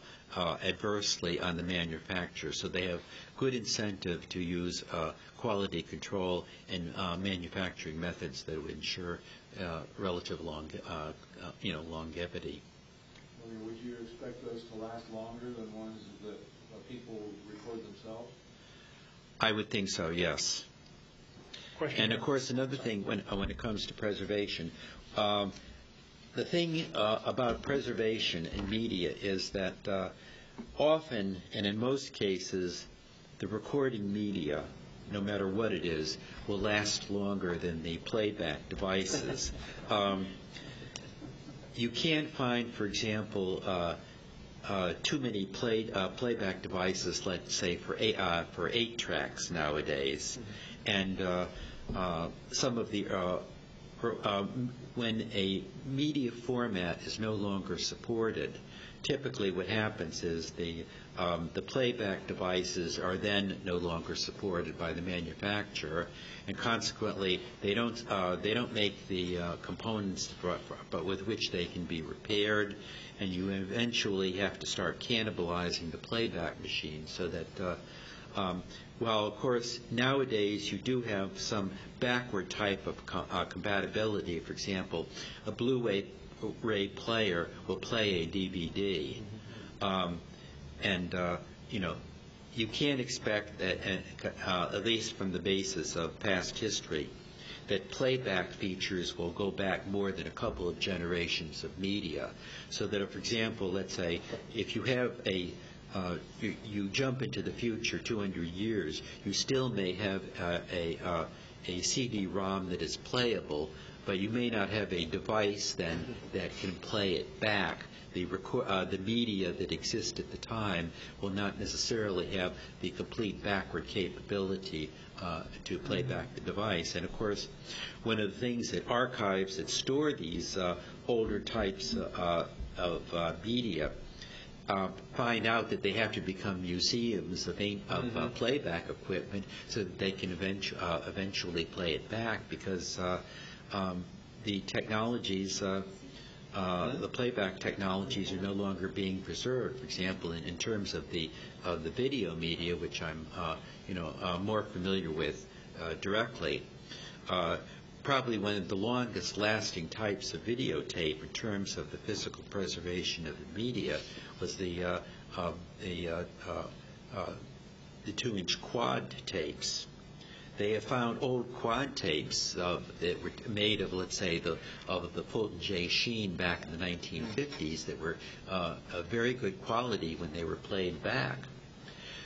H: on the manufacturer. So they have good incentive to use quality control and manufacturing methods that would ensure relative longevity.
G: Would you expect those to last longer than ones that people record themselves?
H: I would think so, yes. And of course, another thing when it comes to preservation, the thing about preservation in media is that often, and in most cases, the recording media, no matter what it is, will last longer than the playback devices. You can't find, for example, too many playback devices, let's say, for 8 tracks nowadays, and some of the when a media format is no longer supported, typically what happens is the playback devices are then no longer supported by the manufacturer, and consequently they don't make the components but with which they can be repaired, and you eventually have to start cannibalizing the playback machine, so that while of course nowadays you do have some backward type of compatibility. For example, a Blu-ray player will play a DVD, and you can't expect that, at least from the basis of past history, that playback features will go back more than a couple of generations of media. So that, for example, let's say if you have you jump into the future 200 years, you still may have CD-ROM that is playable, but you may not have a device then that can play it back. The media that exists at the time will not necessarily have the complete backward capability to play back the device. And of course, one of the things that archives that store these older types of media find out that they have to become museums of playback equipment so that they can eventually play it back, because the technologies, the playback technologies, are no longer being preserved. For example, in terms of the video media, which I'm more familiar with directly. Probably one of the longest lasting types of videotape in terms of the physical preservation of the media was the 2-inch quad tapes. They have found old quad tapes that were made of, let's say, of the Fulton J. Sheen back in the 1950s that were of very good quality when they were played back.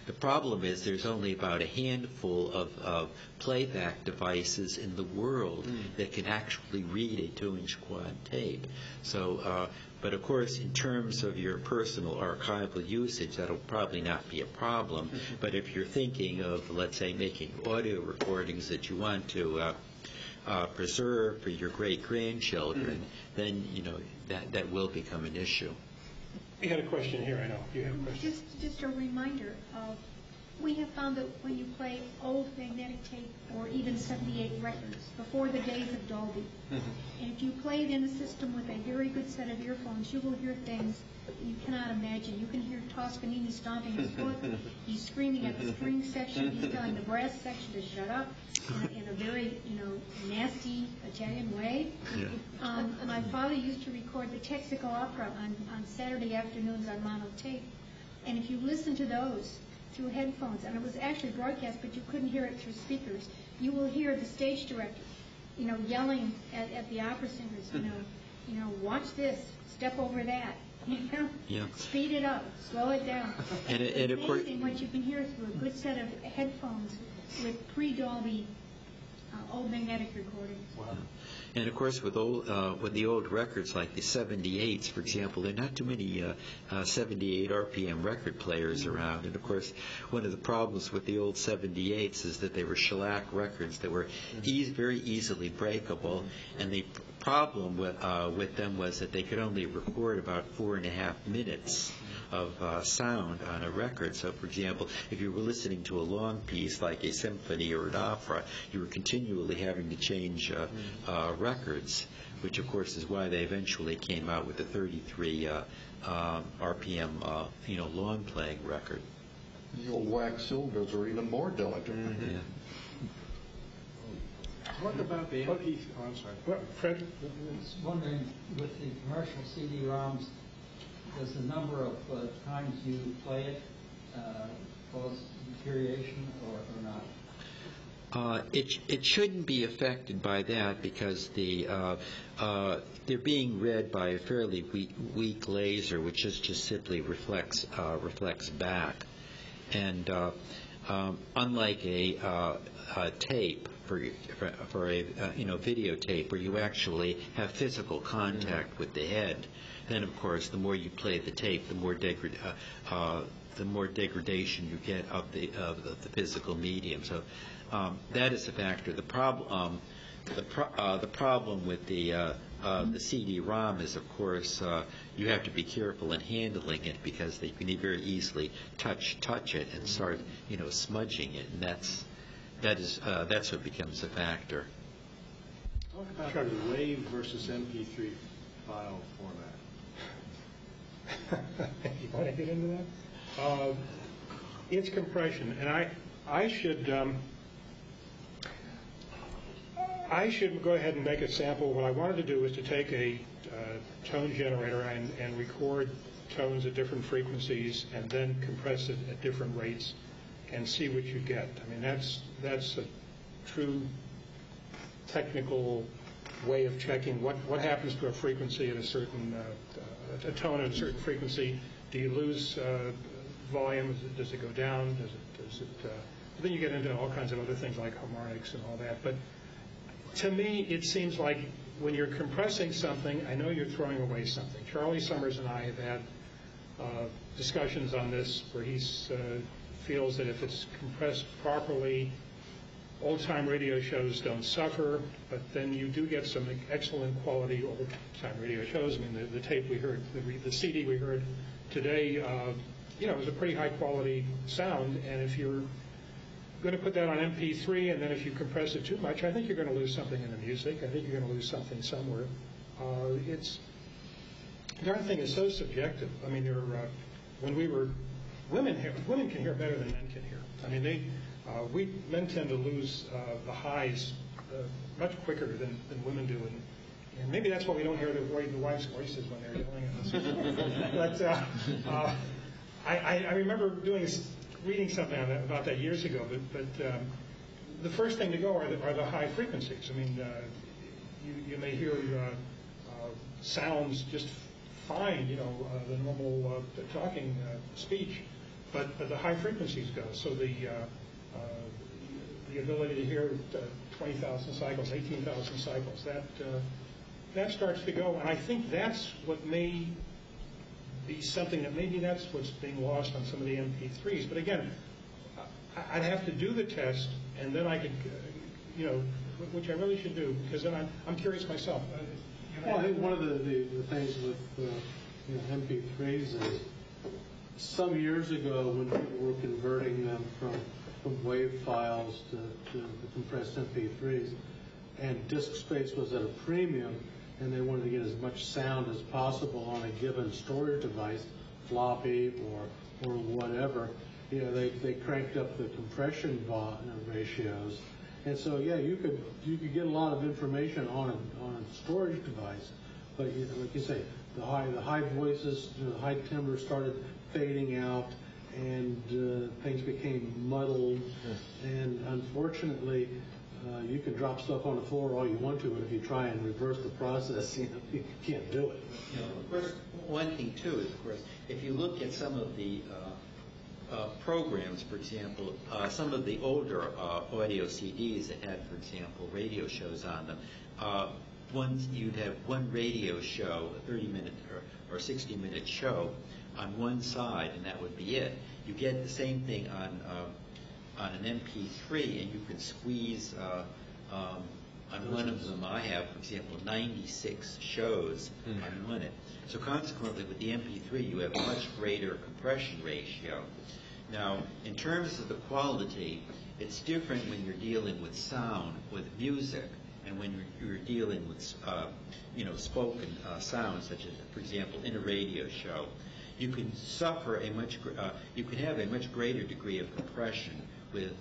H: The problem is there's only about a handful of playback devices in the world that can actually read a 2-inch quad tape. So, but of course, in terms of your personal archival usage, that'll probably not be a problem. But if you're thinking of, let's say, making audio recordings that you want to preserve for your great-grandchildren, then, that will become an issue.
A: You had a question here, I know. You have a question.
I: Just a reminder of, we have found that when you play old magnetic tape or even 78 records, before the days of Dolby, and if you play it in a system with a very good set of earphones, you will hear things that you cannot imagine. You can hear Toscanini stomping his foot. He's screaming at the string section. He's telling the brass section to shut up in a very, nasty Italian way.
H: Yeah.
I: My father used to record the Texaco Opera on Saturday afternoons on mono tape. And if you listen to those through headphones, and it was actually broadcast, but you couldn't hear it through speakers, you will hear the stage director, yelling at the opera singers, watch this, step over that,
H: Yeah.
I: speed it up, slow it down.
H: And
I: it's
H: of course,
I: amazing what you can hear through a good set of headphones with pre-Dolby old magnetic recordings.
A: Wow.
H: And of course, with the old records like the 78s, for example, there are not too many 78 RPM record players around. And of course, one of the problems with the old 78s is that they were shellac records that were very easily breakable. And the problem with them was that they could only record about 4.5 minutes of sound on a record. So, for example, if you were listening to a long piece like a symphony or an opera, you were continually having to change records, which, of course, is why they eventually came out with the 33 RPM, long-playing record.
J: The old wax cylinders are even more delicate.
H: Yeah.
E: What about the MP? Oh, I'm sorry.
A: Well, Fred?
K: I was wondering, with the commercial CD-ROMs, does the number of times you play it cause deterioration or not?
H: It shouldn't be affected by that, because they're being read by a fairly weak laser, which just simply reflects back, and unlike a tape for a videotape where you actually have physical contact with the head, then of course the more you play the tape, the more degradation you get of the physical medium. So that is a factor. The problem with the CD-ROM is, of course, you have to be careful in handling it, because you can very easily touch it and start smudging it, and that's what becomes a factor.
E: Talk about the WAV versus MP3 file format.
A: You want to get into that? It's compression, and I should go ahead and make a sample. What I wanted to do was to take a tone generator and record tones at different frequencies, and then compress it at different rates, and see what you get. I mean, that's a true technical way of checking what happens to a frequency at a certain a tone at a certain frequency. Do you lose volume? Does it go down? Does it Then you get into all kinds of other things like harmonics and all that. But to me, it seems like when you're compressing something, I know you're throwing away something. Charlie Summers and I have had discussions on this where he feels that if it's compressed properly, old-time radio shows don't suffer, but then you do get some excellent quality old-time radio shows. I mean, the tape we heard, the CD we heard today, it was a pretty high-quality sound, and if you're going to put that on MP3, and then if you compress it too much, I think you're going to lose something in the music. I think you're going to lose something somewhere. The darn thing is so subjective. I mean, when we were women can hear better than men can hear. I mean, men tend to lose the highs much quicker than women do, and maybe that's why we don't hear the wives' voices when they're yelling at us. But I remember reading something about that years ago. But the first thing to go are the high frequencies. I mean, you may hear sounds just fine, the normal talking speech, but the high frequencies go. So the ability to hear 20,000 cycles, 18,000 cycles, that starts to go. And I think that's what may be something that maybe that's what's being lost on some of the MP3s. But again, I'd have to do the test, and then I could, which I really should do, because then I'm curious myself.
L: Well, I think one of the things with MP3s is some years ago when people were converting them from WAV files to the compressed MP3s, and disk space was at a premium, and they wanted to get as much sound as possible on a given storage device, floppy or whatever, they cranked up the compression ratios. And so, yeah, you could get a lot of information on a storage device, but like you say, the high voices, the high timbre started fading out, and things became muddled. And unfortunately, you can drop stuff on the floor all you want to, but if you try and reverse the process, you can't do it.
H: Of course, one thing too is, of course, if you look at some of the programs, for example, some of the older audio CDs that had, for example, radio shows on them. You'd have one radio show, a 30-minute or 60-minute show on one side, and that would be it. You get the same thing on an MP3, and you can squeeze on one of them. I have, for example, 96 shows on one. So consequently, with the MP3, you have a much greater compression ratio. Now, in terms of the quality, it's different when you're dealing with sound, with music, and when you're dealing with, spoken sounds, such as, for example, in a radio show. You can suffer you can have a much greater degree of compression with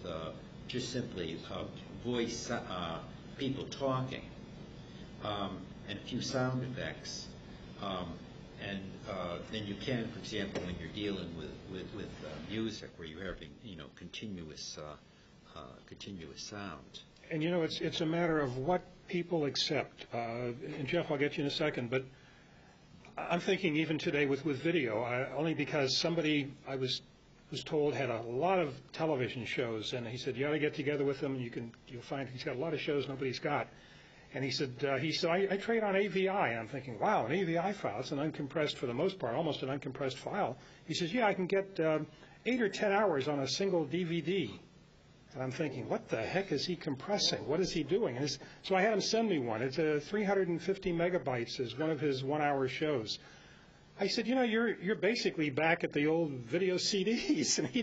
H: just simply voice, people talking, and a few sound effects. Then you can, for example, when you're dealing with music, where you're having continuous sound.
A: And it's a matter of what people accept. And Jeff, I'll get you in a second, but I'm thinking even today with video, only because somebody I was told had a lot of television shows, and he said you ought to get together with him, and you'll find he's got a lot of shows nobody's got. And he said I trade on AVI. And I'm thinking, wow, an AVI file, it's an uncompressed, for the most part, almost an uncompressed file. He says, yeah, I can get 8 or 10 hours on a single DVD. And I'm thinking, what the heck is he compressing? What is he doing? And so I had him send me one. It's 350 megabytes is one of his 1-hour shows. I said, you're basically back at the old video CDs. And he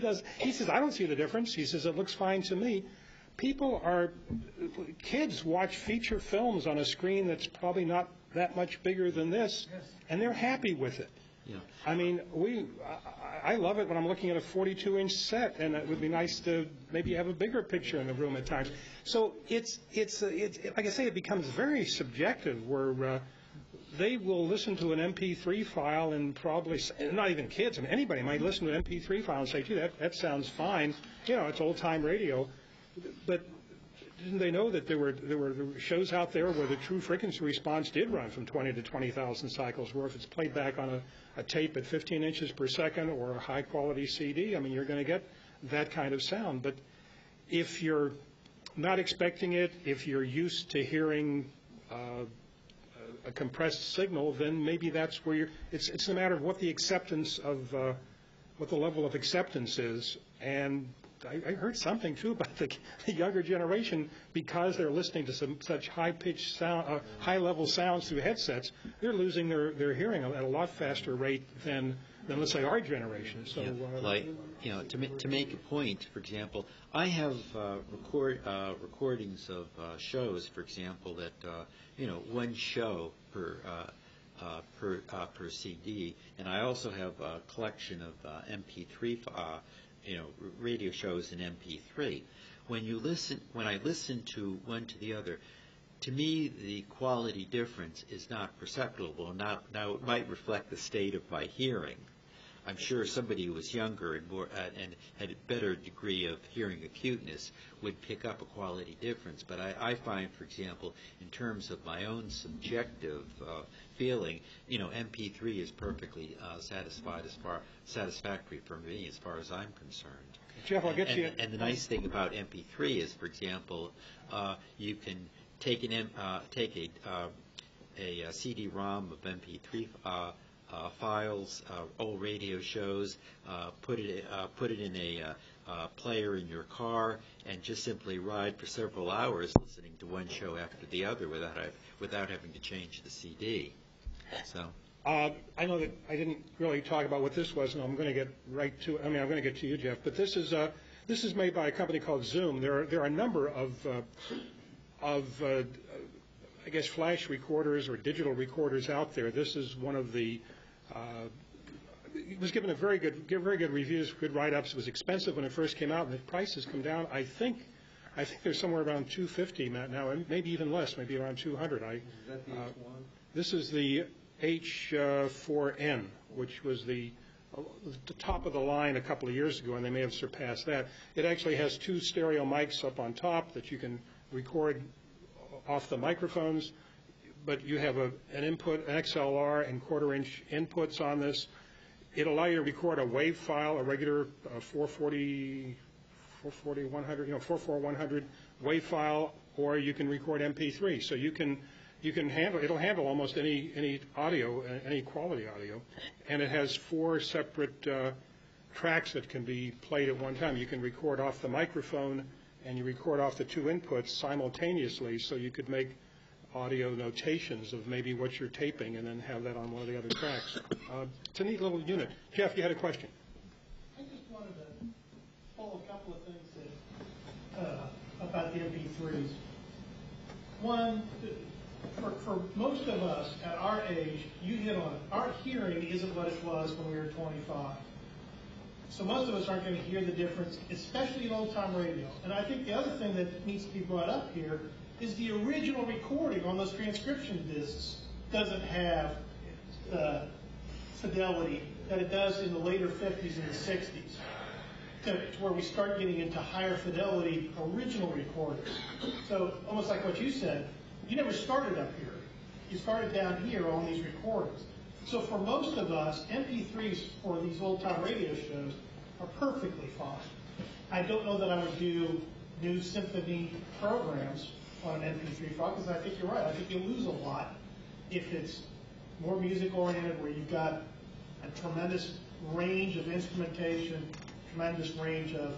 A: says, I don't see the difference. He says, it looks fine to me. Kids watch feature films on a screen that's probably not that much bigger than this, and they're happy with it.
H: Yeah.
A: I mean, I love it when I'm looking at a 42-inch set, and it would be nice to maybe have a bigger picture in the room at times. So it's like I say, it becomes very subjective, where they will listen to an MP3 file and probably, not even kids, I mean, anybody might listen to an MP3 file and say, gee, that sounds fine. It's old-time radio. But didn't they know that there were shows out there where the true frequency response did run from 20 to 20,000 cycles, where if it's played back on a tape at 15 inches per second or a high-quality CD, I mean, you're going to get that kind of sound. But if you're not expecting it, if you're used to hearing a compressed signal, then maybe that's where it's a matter of what the acceptance of, what the level of acceptance is. And I heard something, too, about the younger generation, because they're listening to such high-pitched sound, high-level sounds through headsets, they're losing their hearing at a lot faster rate than let's say, our generation. So,
H: to make a point, for example, I have recordings of shows, for example, that, one show per CD, and I also have a collection of MP3, radio shows in MP3. When I listen to one to the other, to me, the quality difference is not perceptible. Now, it might reflect the state of my hearing. I'm sure somebody who was younger and more and had a better degree of hearing acuteness would pick up a quality difference. But I find, for example, in terms of my own subjective feeling, MP3 is perfectly satisfactory for me as far as I'm concerned.
A: Jeff, I'll get to you.
H: And the nice thing about MP3 is, for example, you can take a CD-ROM of MP3 files, old radio shows, put it in a player in your car, and just simply ride for several hours listening to one show after the other without having to change the CD. So.
A: I know that I didn't really talk about what this was, and I'm going to get right to it. I'm going to get to you, Jeff. But this is made by a company called Zoom. There are a number of I guess flash recorders or digital recorders out there. This is one of the. It was given very good reviews, good write-ups. It was expensive when it first came out, and the price has come down. I think they're somewhere around $250 now, and maybe even less, maybe around $200.
G: Is that the H1?
A: This is the H4N, which was the top of the line a couple of years ago, and they may have surpassed that. It actually has two stereo mics up on top that you can record off the microphones, but you have an input, an XLR and quarter-inch inputs on this. It'll allow you to record a WAV file, a regular 44100 WAV file, or you can record MP3. So it'll handle almost any audio, any quality audio, and it has 4 separate tracks that can be played at one time. You can record off the microphone and you record off the 2 inputs simultaneously, so you could make audio notations of maybe what you're taping and then have that on one of the other tracks. It's a neat little unit. Jeff, you had a question.
E: I just wanted to pull a couple of things about the MP3s. One, for most of us at our age, you hit on it. Our hearing isn't what it was when we were 25. So most of us aren't going to hear the difference, especially in old-time radio. And I think the other thing that needs to be brought up here is the original recording on those transcription discs doesn't have the fidelity that it does in the later 50s and the 60s, to where we start getting into higher fidelity original recordings. So almost like what you said, you never started up here. You started down here on these recordings. So for most of us, MP3s for these old-time radio shows are perfectly fine. I don't know that I would do new symphony programs on an MP3 file, because I think you're right. I think you'll lose a lot if it's more music-oriented, where you've got a tremendous range of instrumentation, tremendous range of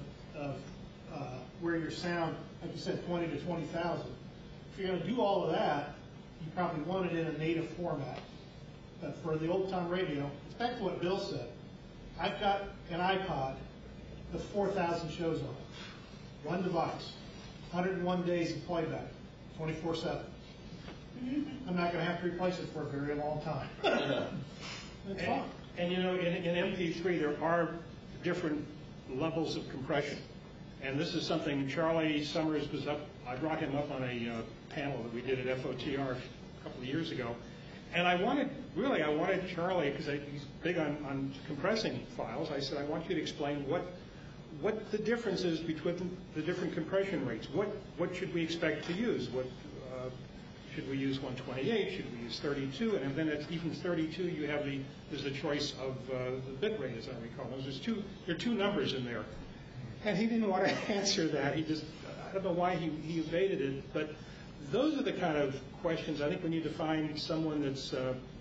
E: where your sound, like you said, 20 to 20,000. If you're going to do all of that, you probably want it in a native format. But for the old-time radio, it's back to what Bill said. I've got an iPod with 4,000 shows on it. One device, 101 days of playback, 24/7. I'm not going to have to replace it for a very long time. It's fine.
A: And in MP3, there are different levels of compression. And this is something Charlie Summers was up. I brought him up on a panel that we did at FOTR a couple of years ago. And I wanted Charlie, because he's big on compressing files, I said, I want you to explain what the difference is between the different compression rates. What should we expect to use? Should we use 128? Should we use 32? And then at even 32, there's a choice of the bit rate, as I recall. There are 2 numbers in there. And he didn't want to answer that. He just, I don't know why he evaded it, but those are the kind of questions I think we need to find someone that's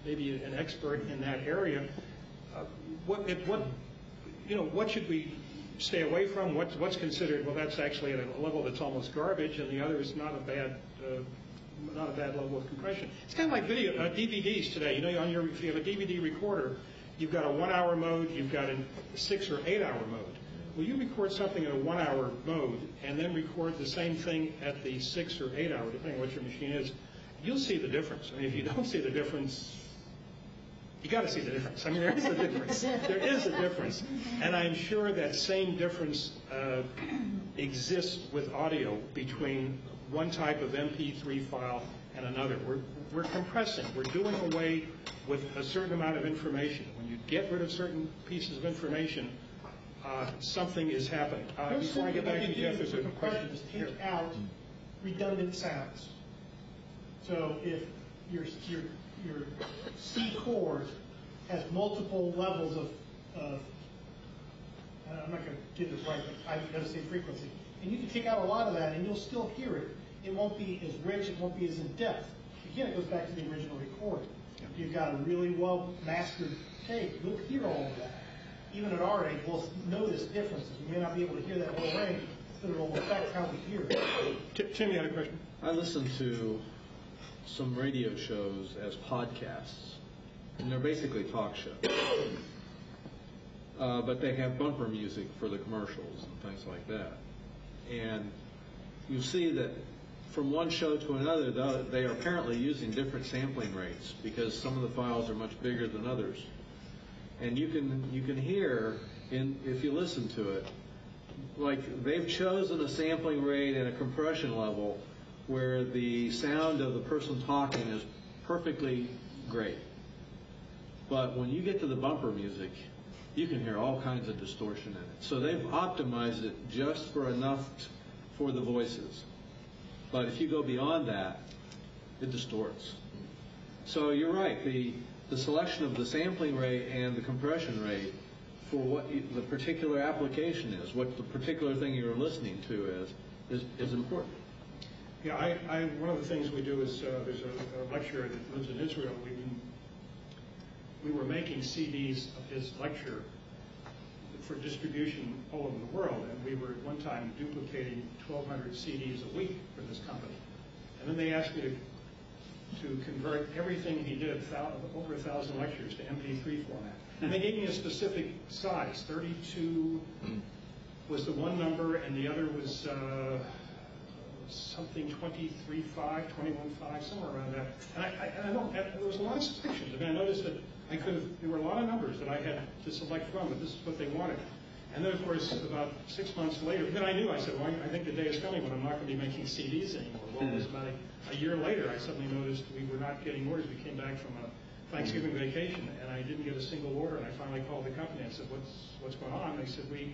A: maybe an expert in that area. What should we stay away from? What's considered, well, that's actually at a level that's almost garbage, and the other is not a bad level of compression. It's kind of like video DVDs today. You know, if you have a DVD recorder, you've got a 1 hour mode, you've got a 6 or 8 hour mode. Well, you record something in a 1 hour mode and then record the same thing at the 6 or 8 hour, depending on what your machine is, you'll see the difference. I mean, if you don't see the difference, you got to see the difference. I mean, there is a difference. There is a difference. And I'm sure that same difference exists with audio between one type of MP3 file and another. We're compressing. We're doing away with a certain amount of information. When you get rid of certain pieces of information, something is happening. Before I get back to you, Jeff, there's a question.
E: Take out redundant sounds. So if your C chord has multiple levels of I'm not going to get this right, but I'm going to say frequency. And you can take out a lot of that, and you'll still hear it. It won't be as rich. It won't be as in-depth. Again, it goes back to the original recording. If you've got a really well-mastered tape, you'll hear all of that. Even at our age, we'll notice differences. We may not be able to hear that whole range, but it will affect how we hear it.
A: Tim, you had a question?
L: I listen to some radio shows as podcasts, and they're basically talk shows. But they have bumper music for the commercials and things like that. And you see that from one show to another, they are apparently using different sampling rates because some of the files are much bigger than others. And you can hear, if you listen to it, like they've chosen a sampling rate and a compression level where the sound of the person talking is perfectly great. But when you get to the bumper music, you can hear all kinds of distortion in it. So they've optimized it just for enough for the voices. But if you go beyond that, it distorts. So you're right, the selection of the sampling rate and the compression rate for what the particular application is, what the particular thing you're listening to is important.
A: Yeah, one of the things we do is there's a lecturer that lives in Israel. We were making CDs of his lecture for distribution all over the world, and we were at one time duplicating 1,200 CDs a week for this company. And then they asked me to convert everything he did, over 1,000 lectures, to MP3 format. And they gave me a specific size. 32 was the one number, and the other was something 23.5, 21.5, somewhere around that. And I know there was a lot of sections. I mean, I noticed that there were a lot of numbers that I had to select from, but this is what they wanted. And then, of course, about 6 months later, then I knew, I said, well, I think the day is coming when I'm not going to be making CDs anymore. Well, it was about a year later, I suddenly noticed we were not getting orders. We came back from a Thanksgiving vacation, and I didn't get a single order. And I finally called the company and said, what's going on? And they said, we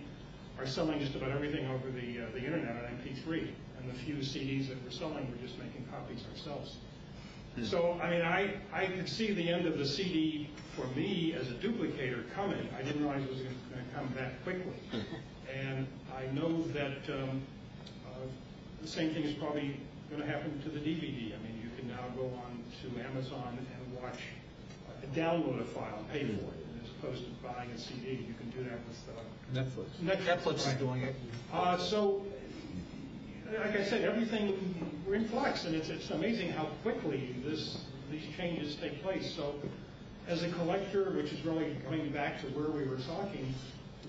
A: are selling just about everything over the internet on MP3. And the few CDs that we're selling, we're just making copies ourselves. So, I mean, I could see the end of the CD for me as a duplicator coming. I didn't realize it was going to come that quickly. And I know that the same thing is probably going to happen to the DVD. I mean, you can now go on to Amazon and watch, download a file and pay for it, as opposed to buying a CD. You can do that with
M: Netflix is doing it.
A: So, like I said, everything, we're in flux, and it's amazing how quickly these changes take place. So as a collector, which is really going back to where we were talking,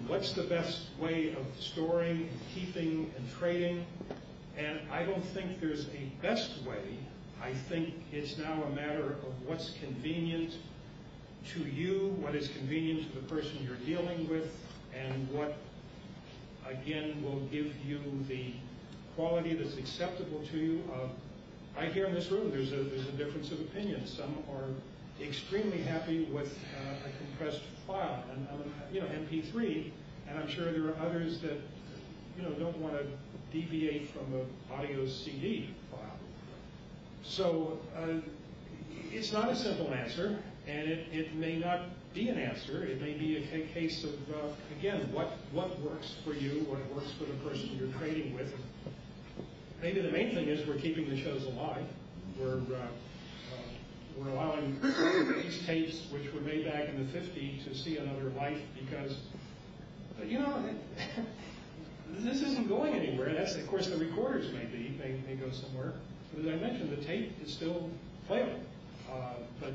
A: what's the best way of storing, and keeping, and trading? And I don't think there's a best way. I think it's now a matter of what's convenient to you, what is convenient to the person you're dealing with, and what, again, will give you the quality that's acceptable to you. Right here in this room, there's a difference of opinion. Some are extremely happy with a compressed file, and MP3, and I'm sure there are others that don't want to deviate from an audio CD file. So it's not a simple answer, and it may not be an answer. It may be a case of, again, what works for you, what works for the person you're trading with. Maybe the main thing is we're keeping the shows alive. We're allowing these tapes, which were made back in the 50s, to see another life because, this isn't going anywhere. That's, of course, the recorders may go somewhere. But as I mentioned, the tape is still playable. But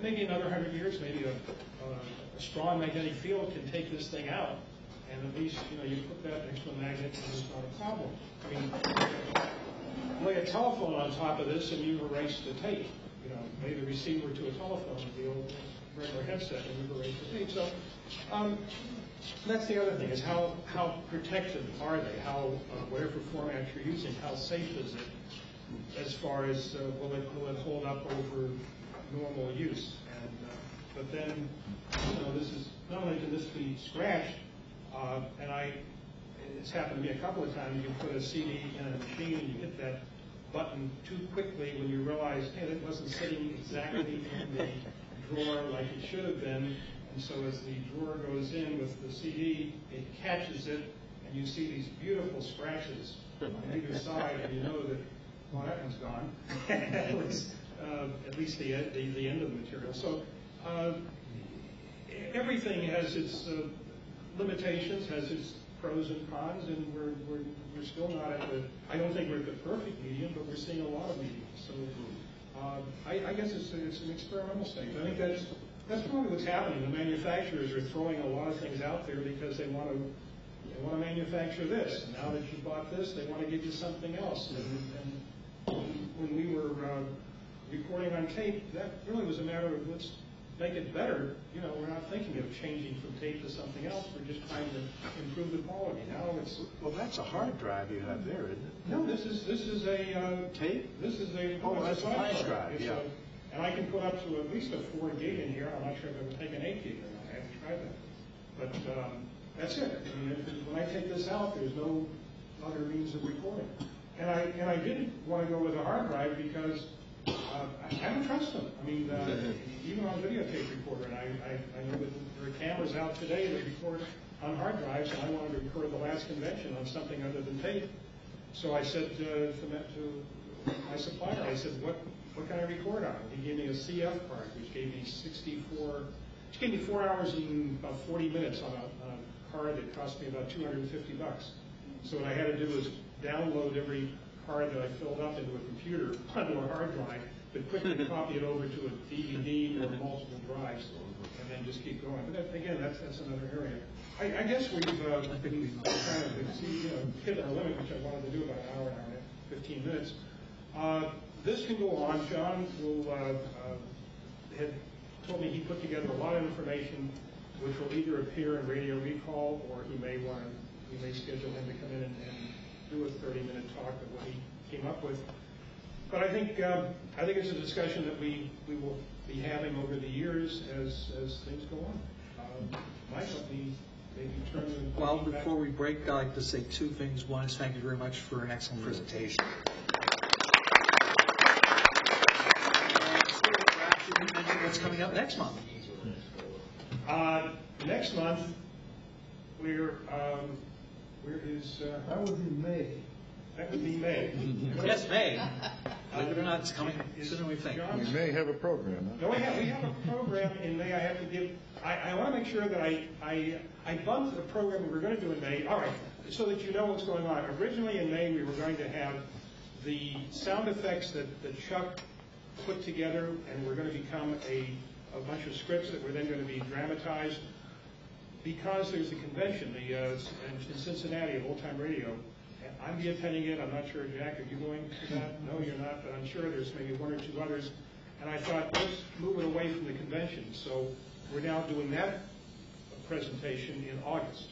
A: maybe another 100 years, maybe a strong magnetic field can take this thing out, and at least you put that next to a magnet, and it's not a problem. I mean, lay a telephone on top of this, and you've erased the tape. Lay the receiver to a telephone with the old regular headset, and you've erased the tape. So that's the other thing: is how protected are they? How whatever format you're using, how safe is it? As far as will it hold up over normal use? And but then this is not only can this be scratched, and it's happened to me a couple of times. You put a CD in a machine and you hit that button too quickly when you realize, hey, it wasn't sitting exactly in the drawer like it should have been. And so as the drawer goes in with the CD, it catches it, and you see these beautiful scratches on either side, and you know that, well, that one's gone. At least the end of the material. So everything has its limitations, has its pros and cons, and we're still not at the. I don't think we're at the perfect medium, but we're seeing a lot of mediums. So I guess it's an experimental stage. I think that's probably what's happening. The manufacturers are throwing a lot of things out there because they want to manufacture this. And now that you bought this, they want to give you something else. And when we were recording on tape, that really was a matter of let's make it better. We're not thinking of changing from tape to something else. We're just trying to improve the quality. Now it's
C: that's a hard drive you have there, isn't it?
A: No, this is a tape. This is a
C: that's a flash drive. Yeah.
A: And I can put up to at least a 4 gig in here. I'm not sure if I would take an 8 gig or not. I haven't tried that. But that's it. I mean, when I take this out, there's no other means of recording. And I didn't want to go with a hard drive because I don't trust them. I mean, even on a videotape recorder, and I know that there are cameras out today that record on hard drives, and I wanted to record the last convention on something other than tape. So I said to my supplier, I said, what can I record on? He gave me a CF card, which gave me 4 hours and about 40 minutes on a card that cost me about $250. So what I had to do was download every card that I filled up into a computer onto a hard drive, but quickly copy it over to a DVD or multiple drives, and then just keep going. But again, that's another area. I guess we've kind of hit our limit, which I wanted to do about an hour and 15 minutes. This can go on. John had told me he put together a lot of information, which will either appear in Radio Recall, or he may schedule him to come in and do a 30-minute talk of what he came up with. But I think it's a discussion that we will be having over the years as things go on. Mike, let me maybe turn the...
M: Well, before we break, I'd like to say 2 things. One is thank you very much for an excellent presentation. What's coming up next month?
A: Next month, where is...
L: That would be May.
A: That would be May.
M: Yes, May. Believe it or not, it's coming sooner than we think.
J: We may have a program. Huh?
A: No, we have a program in May. I have to give. I want to make sure that I bumped the program we were going to do in May. All right, so that you know what's going on. Originally in May, we were going to have the sound effects that Chuck put together, and we're going to become a bunch of scripts that were then going to be dramatized. Because there's a convention in Cincinnati of Old Time Radio. I'll be attending it. I'm not sure, Jack, are you going to that? No, you're not, but I'm sure there's maybe 1 or 2 others. And I thought, let's move it away from the convention. So we're now doing that presentation in August.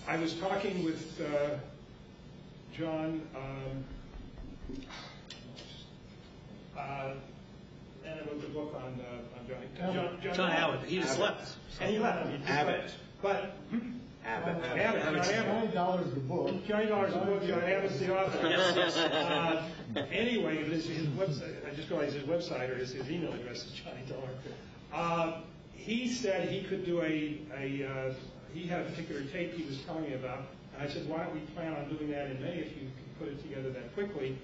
A: I was talking with John, and I wrote the book on
M: John Abbott. He just left.
A: And he left.
C: Abbott.
A: But
C: Abbott.
L: $90 a book.
A: $90 a book. John Abbott's the author. Anyway, his website, I just realized his website or his email address is Johnny Dollar. He said he could do he had a particular tape he was telling me about, and I said, why don't we plan on doing that in May if you can put it together that quickly?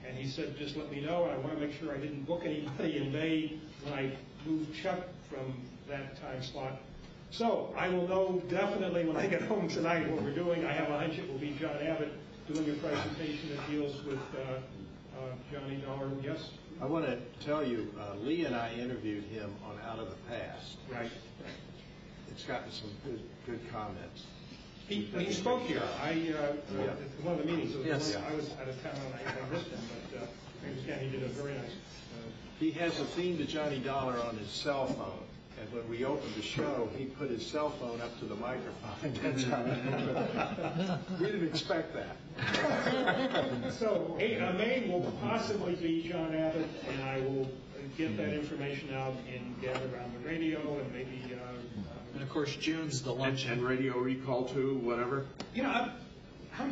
A: And he said, just let me know, and I want to make sure I didn't book anybody in May when I moved Chuck from that time slot. So I will know definitely when I get home tonight what we're doing. I have a hunch it will be John Abbott doing a presentation that deals with Johnny Dollar. Yes?
N: I want to tell you, Lee and I interviewed him on Out of the Past.
A: Right.
N: It's gotten some good comments.
A: He spoke here. At one of the meetings.
N: Yes.
A: I was out of town and I missed him, but I understand he did a very nice.
N: He has a theme to Johnny Dollar on his cell phone. And when we opened the show, he put his cell phone up to the microphone. That's how we didn't expect that.
A: So May will possibly be John Abbott, and I will get that information out and gather around the radio and maybe.
M: And of course, June's the lunch
N: and radio recall too, whatever.
A: You know, are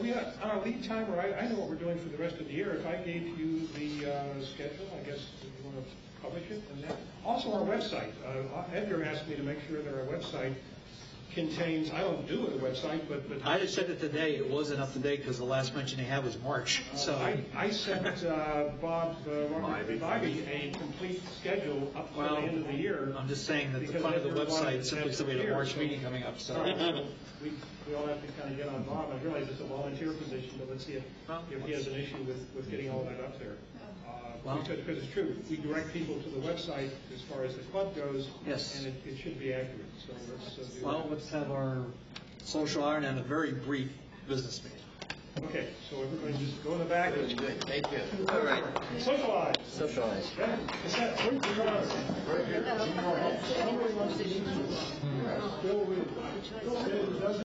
A: we on our lead time, or I know what we're doing for the rest of the year. If I gave you the schedule, I guess you want to publish it, and that. Also, our website. Edgar asked me to make sure that our website contains. I don't do a website, but
M: I just said it today. It wasn't up to date because the last mention he had was March. So
A: I sent Bob Bobby a complete schedule up to the end of the year.
M: I'm just saying that the front of the website simply said we had a March meeting coming up. So
A: we all have to kind of get on Bob. I realize it's a volunteer position, but let's see if he has an issue with getting all that up there. Because it's true, we direct people to the website as far as the club goes,
M: yes,
A: and it should be accurate. So let's do that.
M: Let's have our social hour and a very brief business meeting.
A: Okay, so everybody just go in the back.
H: Good. Thank you. All right.
A: Socialize.
H: Socialize.
A: Yeah. Cassette. Very good. Somebody wants to Bill doesn't